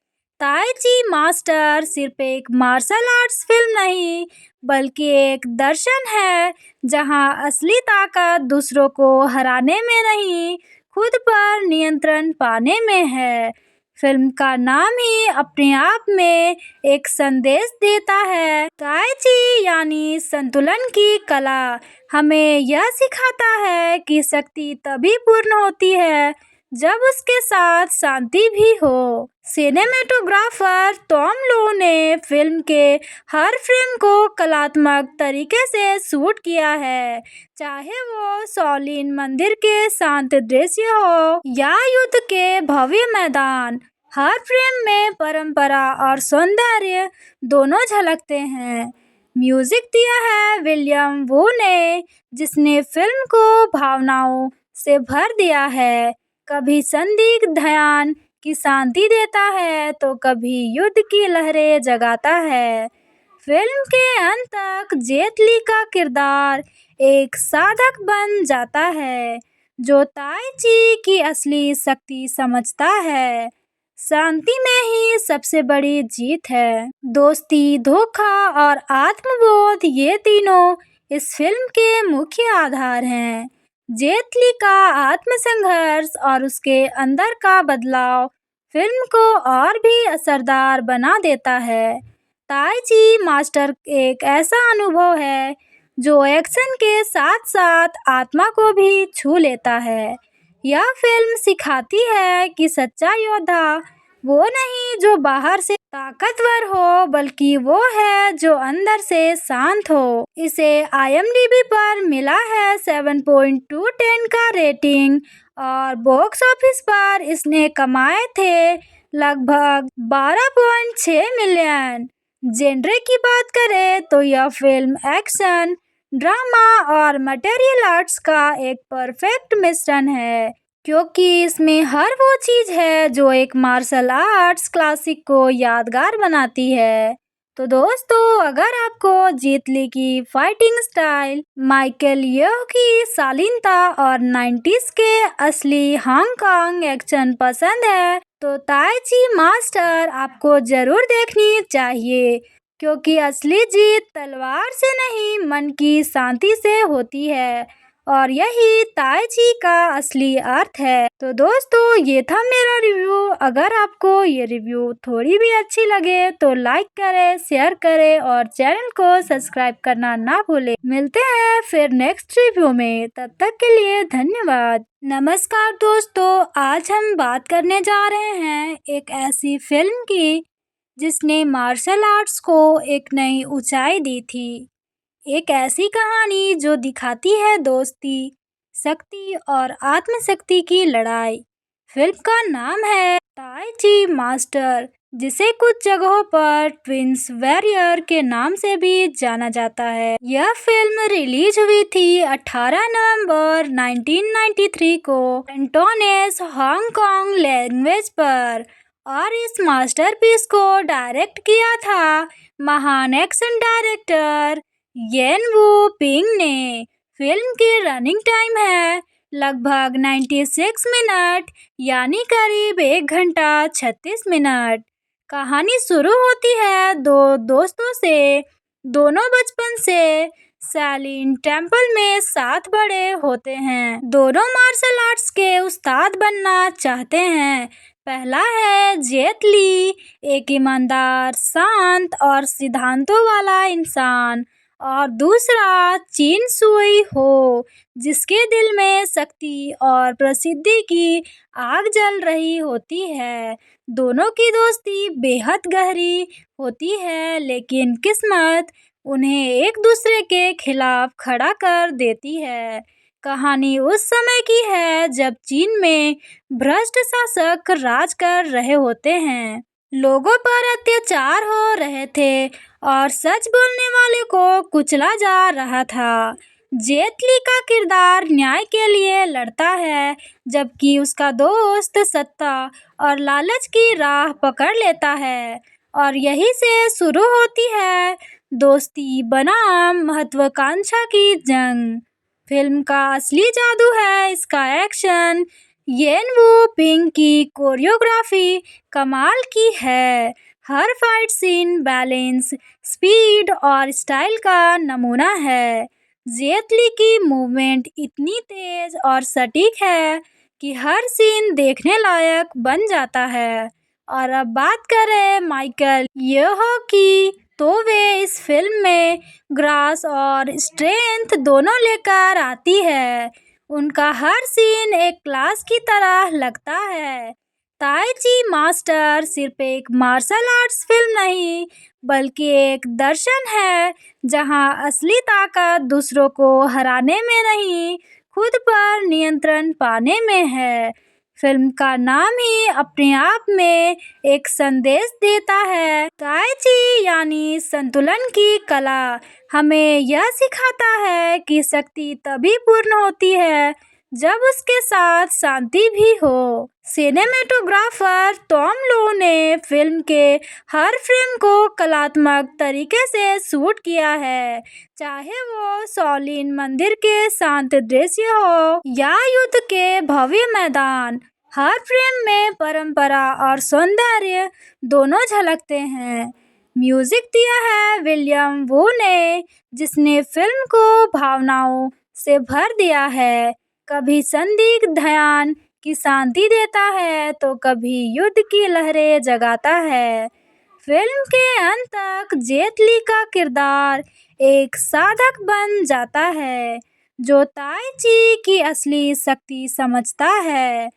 ताई ची मास्टर सिर्फ एक मार्शल आर्ट्स फिल्म नहीं, बल्कि एक दर्शन है जहां असली ताकत दूसरों को हराने में नहीं, खुद पर नियंत्रण पाने में है। फिल्म का नाम ही अपने आप में एक संदेश देता है। ताई ची यानी संतुलन की कला हमें यह सिखाता है कि शक्ति तभी पूर्ण होती है जब उसके साथ शांति भी हो। सिनेमेटोग्राफर टॉम लो ने फिल्म के हर फ्रेम को कलात्मक तरीके से शूट किया है, चाहे वो शॉलिन मंदिर के शांत दृश्य हो या युद्ध के भव्य मैदान। हर फ्रेम में परंपरा और सौंदर्य दोनों झलकते हैं। म्यूजिक दिया है विलियम वू ने, जिसने फिल्म को भावनाओं से भर दिया है। कभी संदिग्ध ध्यान की शांति देता है, तो कभी युद्ध की लहरें जगाता है। फिल्म के अंत तक जेट ली का किरदार एक साधक बन जाता है, जो ताई ची की असली शक्ति समझता है। शांति में ही सबसे बड़ी जीत है। दोस्ती, धोखा और आत्मबोध, ये तीनों इस फिल्म के मुख्य आधार हैं। जेट ली का आत्मसंघर्ष और उसके अंदर का बदलाव फिल्म को और भी असरदार बना देता है। ताई ची मास्टर एक ऐसा अनुभव है जो एक्शन के साथ-साथ आत्मा को भी छू लेता है। यह फ़िल्म सिखाती है कि सच्चा योद्धा वो नहीं जो बाहर से ताकतवर हो, बल्कि वो है जो अंदर से शांत हो। इसे IMDb पर मिला है 7.2/10 का रेटिंग और बॉक्स ऑफिस पर इसने कमाए थे लगभग 12.6 मिलियन। जेनरे की बात करें तो यह फ़िल्म एक्शन, ड्रामा और मार्शल आर्ट्स का एक परफेक्ट मिश्रण है, क्योंकि इसमें हर वो चीज़ है जो एक मार्शल आर्ट्स क्लासिक को यादगार बनाती है। तो दोस्तों, अगर आपको जेट ली की फाइटिंग स्टाइल, माइकल येओह की शालीनता और 90s के असली हांगकांग एक्शन पसंद है, तो ताई ची मास्टर आपको ज़रूर देखनी चाहिए, क्योंकि असली जीत तलवार से नहीं, मन की शांति से होती है और यही ताई ची का असली अर्थ है। तो दोस्तों, ये था मेरा रिव्यू। अगर आपको ये रिव्यू थोड़ी भी अच्छी लगे तो लाइक करें, शेयर करें और चैनल को सब्सक्राइब करना ना भूलें। मिलते हैं फिर नेक्स्ट रिव्यू में, तब तक के लिए धन्यवाद। नमस्कार दोस्तों, आज हम बात करने जा रहे हैं एक ऐसी फिल्म की जिसने मार्शल आर्ट्स को एक नई ऊंचाई दी थी। एक ऐसी कहानी जो दिखाती है दोस्ती, शक्ति और आत्मशक्ति की लड़ाई। फिल्म का नाम है ताई ची मास्टर, जिसे कुछ जगहों पर ट्विंस वॉरियर के नाम से भी जाना जाता है। यह फिल्म रिलीज हुई थी 18 नवंबर 1993 को कैंटोनेस हांगकांग लैंग्वेज पर और इस मास्टरपीस को डायरेक्ट किया था महान एक्शन डायरेक्टर येन वू पिंग ने। फिल्म की रनिंग टाइम है लगभग 96 मिनट, यानी करीब 1 घंटा 36 मिनट। कहानी शुरू होती है दो दोस्तों से, दोनों बचपन से शालिन टेम्पल में साथ बड़े होते हैं। दोनों मार्शल आर्ट्स के उस्ताद बनना चाहते हैं। पहला है जेट ली, एक ईमानदार, शांत और सिद्धांतों वाला इंसान, और दूसरा चिन सुई हो, जिसके दिल में शक्ति और प्रसिद्धि की आग जल रही होती है। दोनों की दोस्ती बेहद गहरी होती है, लेकिन किस्मत उन्हें एक दूसरे के खिलाफ खड़ा कर देती है। कहानी उस समय की है जब चीन में भ्रष्ट शासक राज कर रहे होते हैं, लोगों पर अत्याचार हो रहे थे और सच बोलने वाले को कुचला जा रहा था। जेट ली का किरदार न्याय के लिए लड़ता है, जबकि उसका दोस्त सत्ता और लालच की राह पकड़ लेता है, और यही से शुरू होती है दोस्ती बनाम महत्वाकांक्षा की जंग। फिल्म का असली जादू है इसका एक्शन। येन वू पिंग की कोरियोग्राफी कमाल की है। हर फाइट सीन बैलेंस, स्पीड और स्टाइल का नमूना है। जेट ली की मूवमेंट इतनी तेज और सटीक है कि हर सीन देखने लायक बन जाता है। और अब बात करें माइकल येओह की, तो वे इस फिल्म में ग्रास और स्ट्रेंथ दोनों लेकर आती है। उनका हर सीन एक क्लास की तरह लगता है। ताई ची मास्टर सिर्फ एक मार्शल आर्ट्स फिल्म नहीं, बल्कि एक दर्शन है जहां असली ताकत दूसरों को हराने में नहीं, खुद पर नियंत्रण पाने में है। फिल्म का नाम ही अपने आप में एक संदेश देता है। ताई ची यानी संतुलन की कला हमें यह सिखाता है कि शक्ति तभी पूर्ण होती है जब उसके साथ शांति भी हो। सिनेमेटोग्राफर टॉम लो ने फिल्म के हर फ्रेम को कलात्मक तरीके से शूट किया है, चाहे वो शाओलिन मंदिर के शांत दृश्य हो या युद्ध के भव्य मैदान। हर फ्रेम में परंपरा और सौंदर्य दोनों झलकते हैं। म्यूजिक दिया है विलियम वू ने, जिसने फिल्म को भावनाओं से भर दिया है। कभी संदिग्ध ध्यान की शांति देता है, तो कभी युद्ध की लहरें जगाता है। फिल्म के अंत तक जेट ली का किरदार एक साधक बन जाता है जो ताई ची की असली शक्ति समझता है।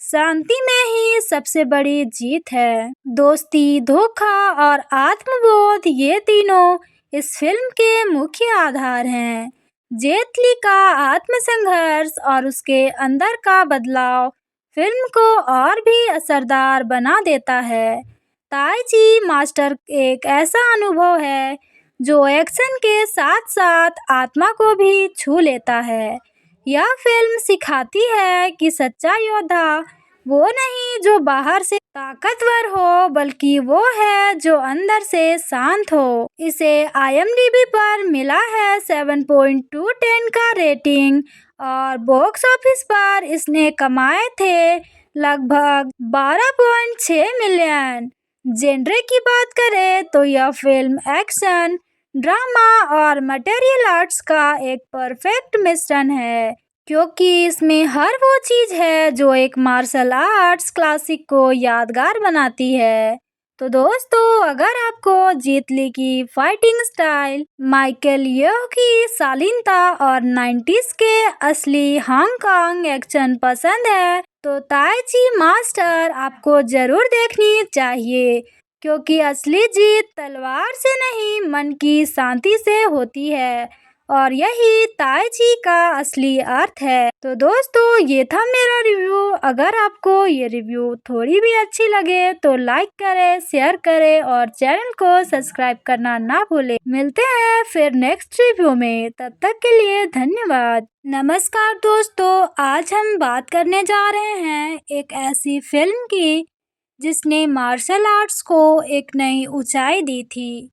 शांति में ही सबसे बड़ी जीत है। दोस्ती, धोखा और आत्मबोध, ये तीनों इस फिल्म के मुख्य आधार हैं। जेट ली का आत्मसंघर्ष और उसके अंदर का बदलाव फिल्म को और भी असरदार बना देता है। ताई ची मास्टर एक ऐसा अनुभव है जो एक्शन के साथ साथ आत्मा को भी छू लेता है। यह फिल्म सिखाती है कि सच्चा योद्धा वो नहीं जो बाहर से ताकतवर हो, बल्कि वो है जो अंदर से शांत हो। इसे IMDb पर मिला है 7.2/10 का रेटिंग और बॉक्स ऑफिस पर इसने कमाए थे लगभग 12.6 मिलियन। जेनरे की बात करें तो यह फिल्म एक्शन, ड्रामा और मटेरियल आर्ट्स का एक परफेक्ट मिश्रण है, क्योंकि इसमें हर वो चीज़ है जो एक मार्शल आर्ट्स क्लासिक को यादगार बनाती है। तो दोस्तों, अगर आपको जेट ली की फाइटिंग स्टाइल, माइकल येओह की शालीनता और 90s के असली हांगकांग एक्शन पसंद है तो ताई ची मास्टर आपको जरूर देखनी चाहिए, क्योंकि असली जीत तलवार से नहीं, मन की शांति से होती है और यही ताई ची का असली अर्थ है। तो दोस्तों, ये था मेरा रिव्यू। अगर आपको ये रिव्यू थोड़ी भी अच्छी लगे तो लाइक करें, शेयर करें और चैनल को सब्सक्राइब करना ना भूलें। मिलते हैं फिर नेक्स्ट रिव्यू में, तब तक के लिए धन्यवाद। नमस्कार दोस्तों, आज हम बात करने जा रहे हैं एक ऐसी फिल्म की जिसने मार्शल आर्ट्स को एक नई ऊंचाई दी थी।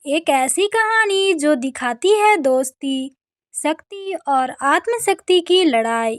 एक ऐसी कहानी जो दिखाती है दोस्ती, शक्ति और आत्मशक्ति की लड़ाई।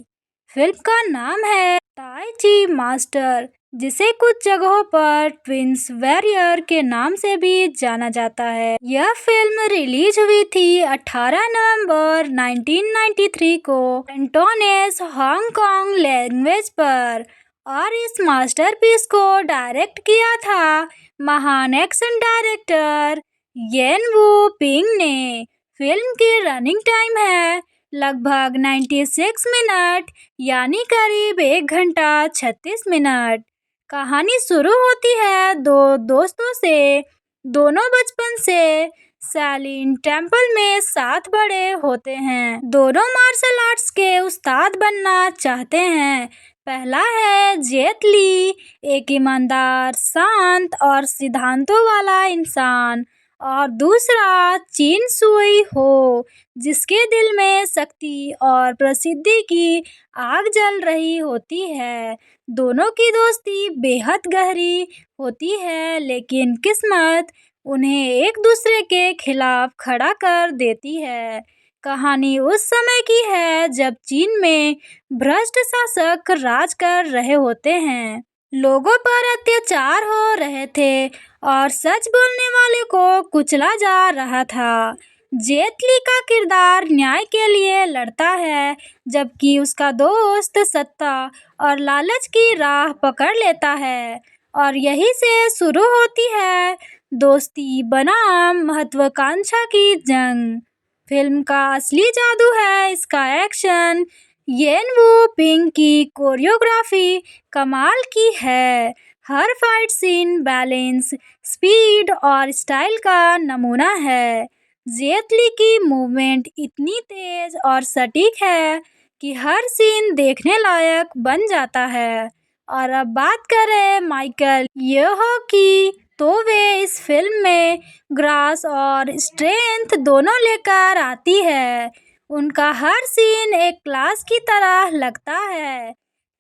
फिल्म का नाम है ताई ची मास्टर, जिसे कुछ जगहों पर ट्विंस वॉरियर के नाम से भी जाना जाता है। यह फिल्म रिलीज हुई थी 18 नवंबर 1993 को कैंटोनेस हांगकांग लैंग्वेज पर और इस मास्टरपीस को डायरेक्ट किया था महान एक्शन डायरेक्टर येन वू पिंग ने। फिल्म की रनिंग टाइम है लगभग 96 मिनट, यानी करीब 1 घंटा 36 मिनट। कहानी शुरू होती है दो दोस्तों से, दोनों बचपन से शालिन टेम्पल में साथ बड़े होते हैं। दोनों मार्शल आर्ट्स के उस्ताद बनना चाहते हैं। पहला है जेट ली, एक ईमानदार, शांत और सिद्धांतों वाला इंसान, और दूसरा चिन सुई हो, जिसके दिल में शक्ति और प्रसिद्धि की आग जल रही होती है। दोनों की दोस्ती बेहद गहरी होती है, लेकिन किस्मत उन्हें एक दूसरे के खिलाफ खड़ा कर देती है। कहानी उस समय की है जब चीन में भ्रष्ट शासक राज कर रहे होते हैं। लोगों पर अत्याचार हो रहे थे और सच बोलने वाले को कुचला जा रहा था। जेट ली का किरदार न्याय के लिए लड़ता है, जबकि उसका दोस्त सत्ता और लालच की राह पकड़ लेता है, और यही से शुरू होती है दोस्ती बनाम महत्वाकांक्षा की जंग। फिल्म का असली जादू है इसका एक्शन। येन वू पिंग की कोरियोग्राफी कमाल की है। हर फाइट सीन बैलेंस, स्पीड और स्टाइल का नमूना है। जेट ली की मूवमेंट इतनी तेज और सटीक है कि हर सीन देखने लायक बन जाता है। और अब बात करें माइकल येओह की, तो वे इस फिल्म में ग्रास और स्ट्रेंथ दोनों लेकर आती है। उनका हर सीन एक क्लास की तरह लगता है।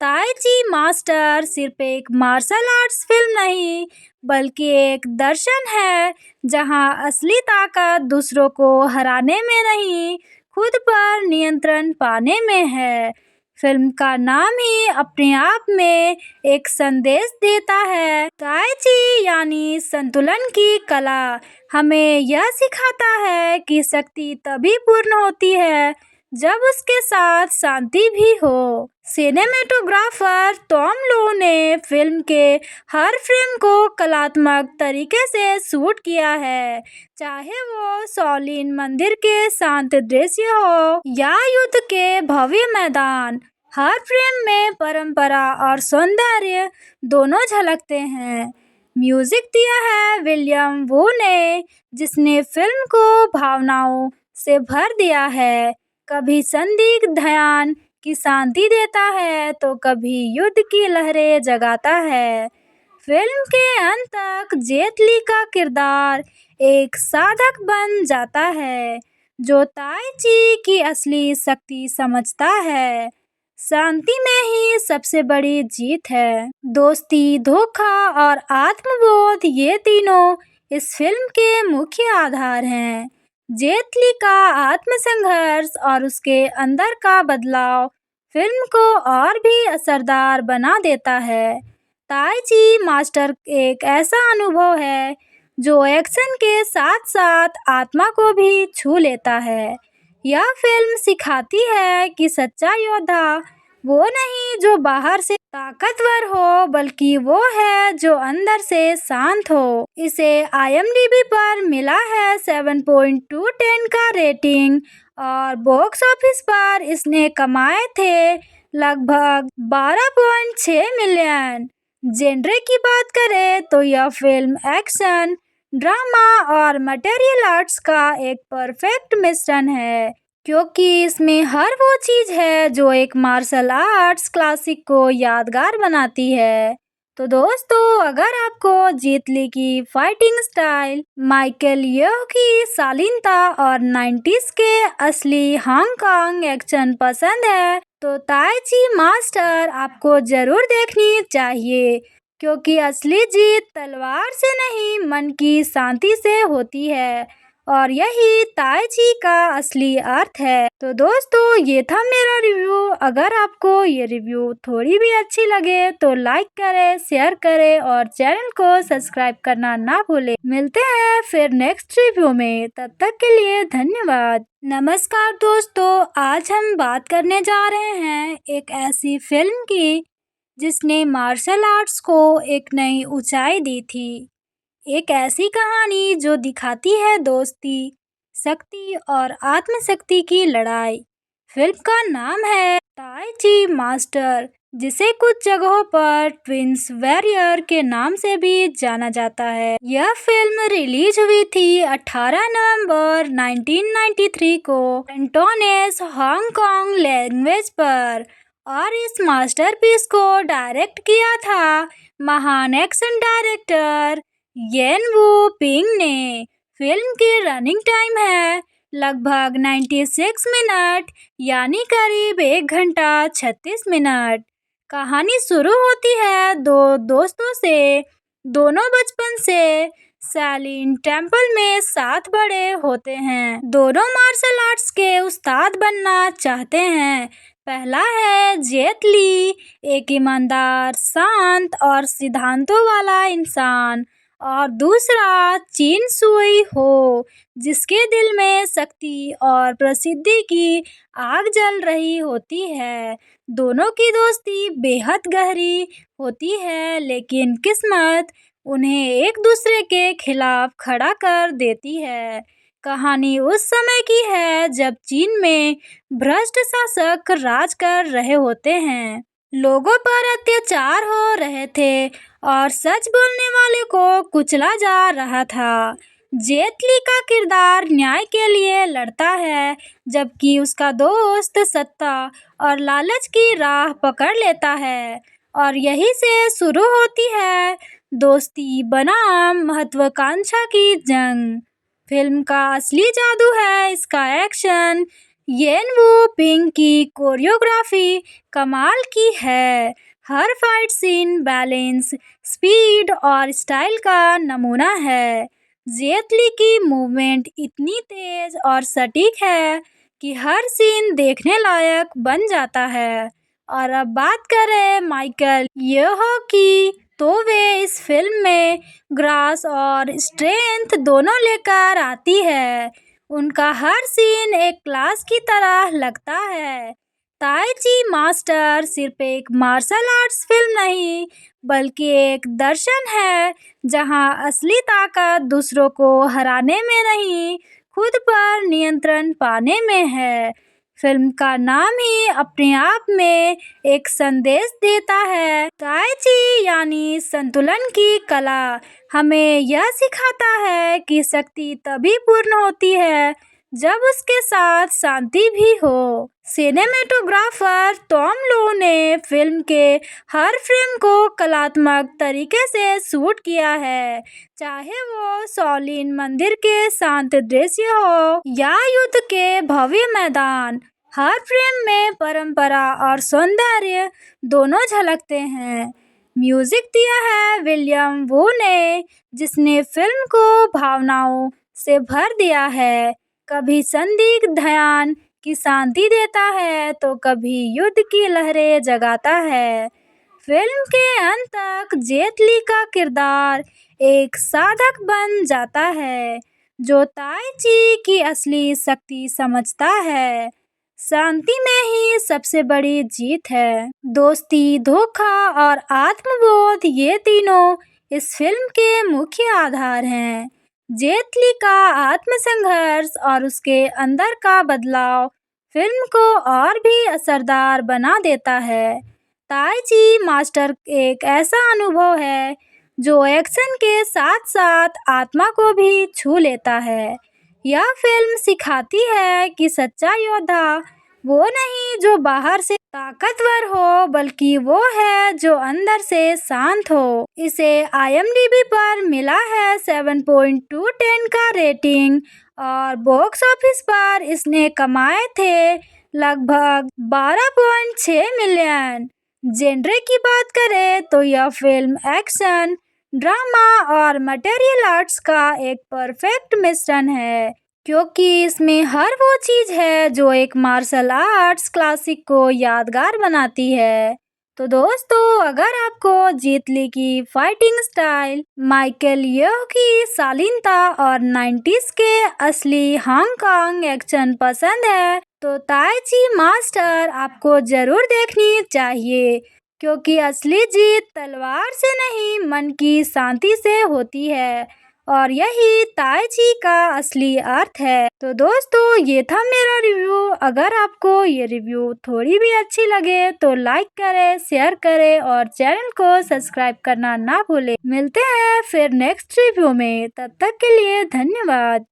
ताई ची मास्टर सिर्फ एक मार्शल आर्ट्स फिल्म नहीं, बल्कि एक दर्शन है जहां असली ताकत दूसरों को हराने में नहीं, खुद पर नियंत्रण पाने में है। फिल्म का नाम ही अपने आप में एक संदेश देता है। ताई ची यानी संतुलन की कला हमें यह सिखाता है कि शक्ति तभी पूर्ण होती है जब उसके साथ शांति भी हो। सिनेमेटोग्राफर टॉम लो ने फिल्म के हर फ्रेम को कलात्मक तरीके से शूट किया है, चाहे वो शॉलिन मंदिर के शांत दृश्य हो या युद्ध के भव्य मैदान। हर फ्रेम में परंपरा और सौंदर्य दोनों झलकते हैं। म्यूजिक दिया है विलियम वू ने, जिसने फिल्म को भावनाओं से भर दिया है। कभी संदिग्ध ध्यान की शांति देता है तो कभी युद्ध की लहरें जगाता है। फिल्म के अंत तक जेट ली का किरदार एक साधक बन जाता है जो ताई ची की असली शक्ति समझता है। शांति में ही सबसे बड़ी जीत है। दोस्ती, धोखा और आत्मबोध, ये तीनों इस फिल्म के मुख्य आधार हैं। जेट ली का आत्मसंघर्ष और उसके अंदर का बदलाव फिल्म को और भी असरदार बना देता है। ताई ची मास्टर एक ऐसा अनुभव है जो एक्शन के साथ साथ आत्मा को भी छू लेता है। यह फिल्म सिखाती है कि सच्चा योद्धा वो नहीं जो बाहर से ताकतवर हो, बल्कि वो है जो अंदर से शांत हो। इसे IMDb पर मिला है 7.2/10 का रेटिंग और बॉक्स ऑफिस पर इसने कमाए थे लगभग 12.6 मिलियन। जेनरे की बात करें तो यह फिल्म एक्शन, ड्रामा और मटेरियल आर्ट्स का एक परफेक्ट मिश्रण है, क्योंकि इसमें हर वो चीज़ है जो एक मार्शल आर्ट्स क्लासिक को यादगार बनाती है। तो दोस्तों, अगर आपको जेट ली की फाइटिंग स्टाइल, माइकल येह की शालीनता और 90s के असली हांगकांग एक्शन पसंद है तो ताई ची मास्टर आपको जरूर देखनी चाहिए, क्योंकि असली जीत तलवार से नहीं, मन की शांति से होती है और यही ताई ची का असली अर्थ है। तो दोस्तों, ये था मेरा रिव्यू। अगर आपको ये रिव्यू थोड़ी भी अच्छी लगे तो लाइक करें, शेयर करें और चैनल को सब्सक्राइब करना ना भूलें। मिलते हैं फिर नेक्स्ट रिव्यू में, तब तक के लिए धन्यवाद। नमस्कार दोस्तों, आज हम बात करने जा रहे हैं एक ऐसी फिल्म की जिसने मार्शल आर्ट्स को एक नई ऊंचाई दी थी। एक ऐसी कहानी जो दिखाती है दोस्ती, शक्ति और आत्मशक्ति की लड़ाई। फिल्म का नाम है ताई ची मास्टर, जिसे कुछ जगहों पर ट्विंस वॉरियर के नाम से भी जाना जाता है। यह फिल्म रिलीज हुई थी 18 नवंबर 1993 को कैंटोनेस हांगकांग लैंग्वेज पर और इस मास्टरपीस को डायरेक्ट किया था महान एक्शन डायरेक्टर येन वू पिंग ने। फिल्म की रनिंग टाइम है लगभग 96 मिनट, यानी करीब 1 घंटा 36 मिनट। कहानी शुरू होती है दो दोस्तों से, दोनों बचपन से शालिन टेम्पल में साथ बड़े होते हैं। दोनों मार्शल आर्ट्स के उस्ताद बनना चाहते हैं। पहला है जेट ली, एक ईमानदार, शांत और सिद्धांतों वाला इंसान, और दूसरा चिन सुई हो, जिसके दिल में शक्ति और प्रसिद्धि की आग जल रही होती है। दोनों की दोस्ती बेहद गहरी होती है, लेकिन किस्मत उन्हें एक दूसरे के खिलाफ खड़ा कर देती है। कहानी उस समय की है जब चीन में भ्रष्ट शासक राज कर रहे होते हैं। लोगों पर अत्याचार हो रहे थे और सच बोलने वाले को कुचला जा रहा था। जेट ली का किरदार न्याय के लिए लड़ता है, जबकि उसका दोस्त सत्ता और लालच की राह पकड़ लेता है, और यही से शुरू होती है दोस्ती बनाम महत्वाकांक्षा की जंग। फिल्म का असली जादू है इसका एक्शन। येन वू पिंग की कोरियोग्राफी कमाल की है। हर फाइट सीन बैलेंस, स्पीड और स्टाइल का नमूना है। जेट ली की मूवमेंट इतनी तेज और सटीक है कि हर सीन देखने लायक बन जाता है। और अब बात करें माइकल येह की, तो वे इस फिल्म में ग्रास और स्ट्रेंथ दोनों लेकर आती है। उनका हर सीन एक क्लास की तरह लगता है। ताई ची मास्टर सिर्फ एक मार्शल आर्ट्स फिल्म नहीं, बल्कि एक दर्शन है जहां असली ताकत दूसरों को हराने में नहीं, खुद पर नियंत्रण पाने में है। फिल्म का नाम ही अपने आप में एक संदेश देता है। ताई ची यानी संतुलन की कला हमें यह सिखाता है कि शक्ति तभी पूर्ण होती है जब उसके साथ शांति भी हो। सिनेमेटोग्राफर टॉम लो ने फिल्म के हर फ्रेम को कलात्मक तरीके से शूट किया है, चाहे वो शाओलिन मंदिर के शांत दृश्य हो या युद्ध के भव्य मैदान। हर फ्रेम में परंपरा और सौंदर्य दोनों झलकते हैं। म्यूजिक दिया है विलियम वू ने, जिसने फिल्म को भावनाओं से भर दिया है। कभी संदिग्ध ध्यान की शांति देता है तो कभी युद्ध की लहरें जगाता है। फिल्म के अंत तक जेट ली का किरदार एक साधक बन जाता है जो ताई ची की असली शक्ति समझता है। शांति में ही सबसे बड़ी जीत है। दोस्ती, धोखा और आत्मबोध, ये तीनों इस फिल्म के मुख्य आधार हैं। जेट ली का आत्मसंघर्ष और उसके अंदर का बदलाव फिल्म को और भी असरदार बना देता है। ताई ची मास्टर एक ऐसा अनुभव है जो एक्शन के साथ साथ आत्मा को भी छू लेता है। यह फिल्म सिखाती है कि सच्चा योद्धा वो नहीं जो बाहर से ताकतवर हो, बल्कि वो है जो अंदर से शांत हो। इसे IMDb पर मिला है 7.2/10 का रेटिंग और बॉक्स ऑफिस पर इसने कमाए थे लगभग 12.6 मिलियन। जेनरे की बात करें तो यह फिल्म एक्शन, ड्रामा और मटेरियल आर्ट्स का एक परफेक्ट मिश्रण है, क्योंकि इसमें हर वो चीज़ है जो एक मार्शल आर्ट्स क्लासिक को यादगार बनाती है। तो दोस्तों, अगर आपको जेट ली की फाइटिंग स्टाइल, माइकल येओह की शालीनता और 90s के असली हांगकांग एक्शन पसंद है, तो ताई ची मास्टर आपको ज़रूर देखनी चाहिए, क्योंकि असली जीत तलवार से नहीं, मन की शांति से होती है और यही ताई ची का असली अर्थ है। तो दोस्तों, ये था मेरा रिव्यू। अगर आपको ये रिव्यू थोड़ी भी अच्छी लगे तो लाइक करें, शेयर करें और चैनल को सब्सक्राइब करना ना भूलें। मिलते हैं फिर नेक्स्ट रिव्यू में, तब तक के लिए धन्यवाद।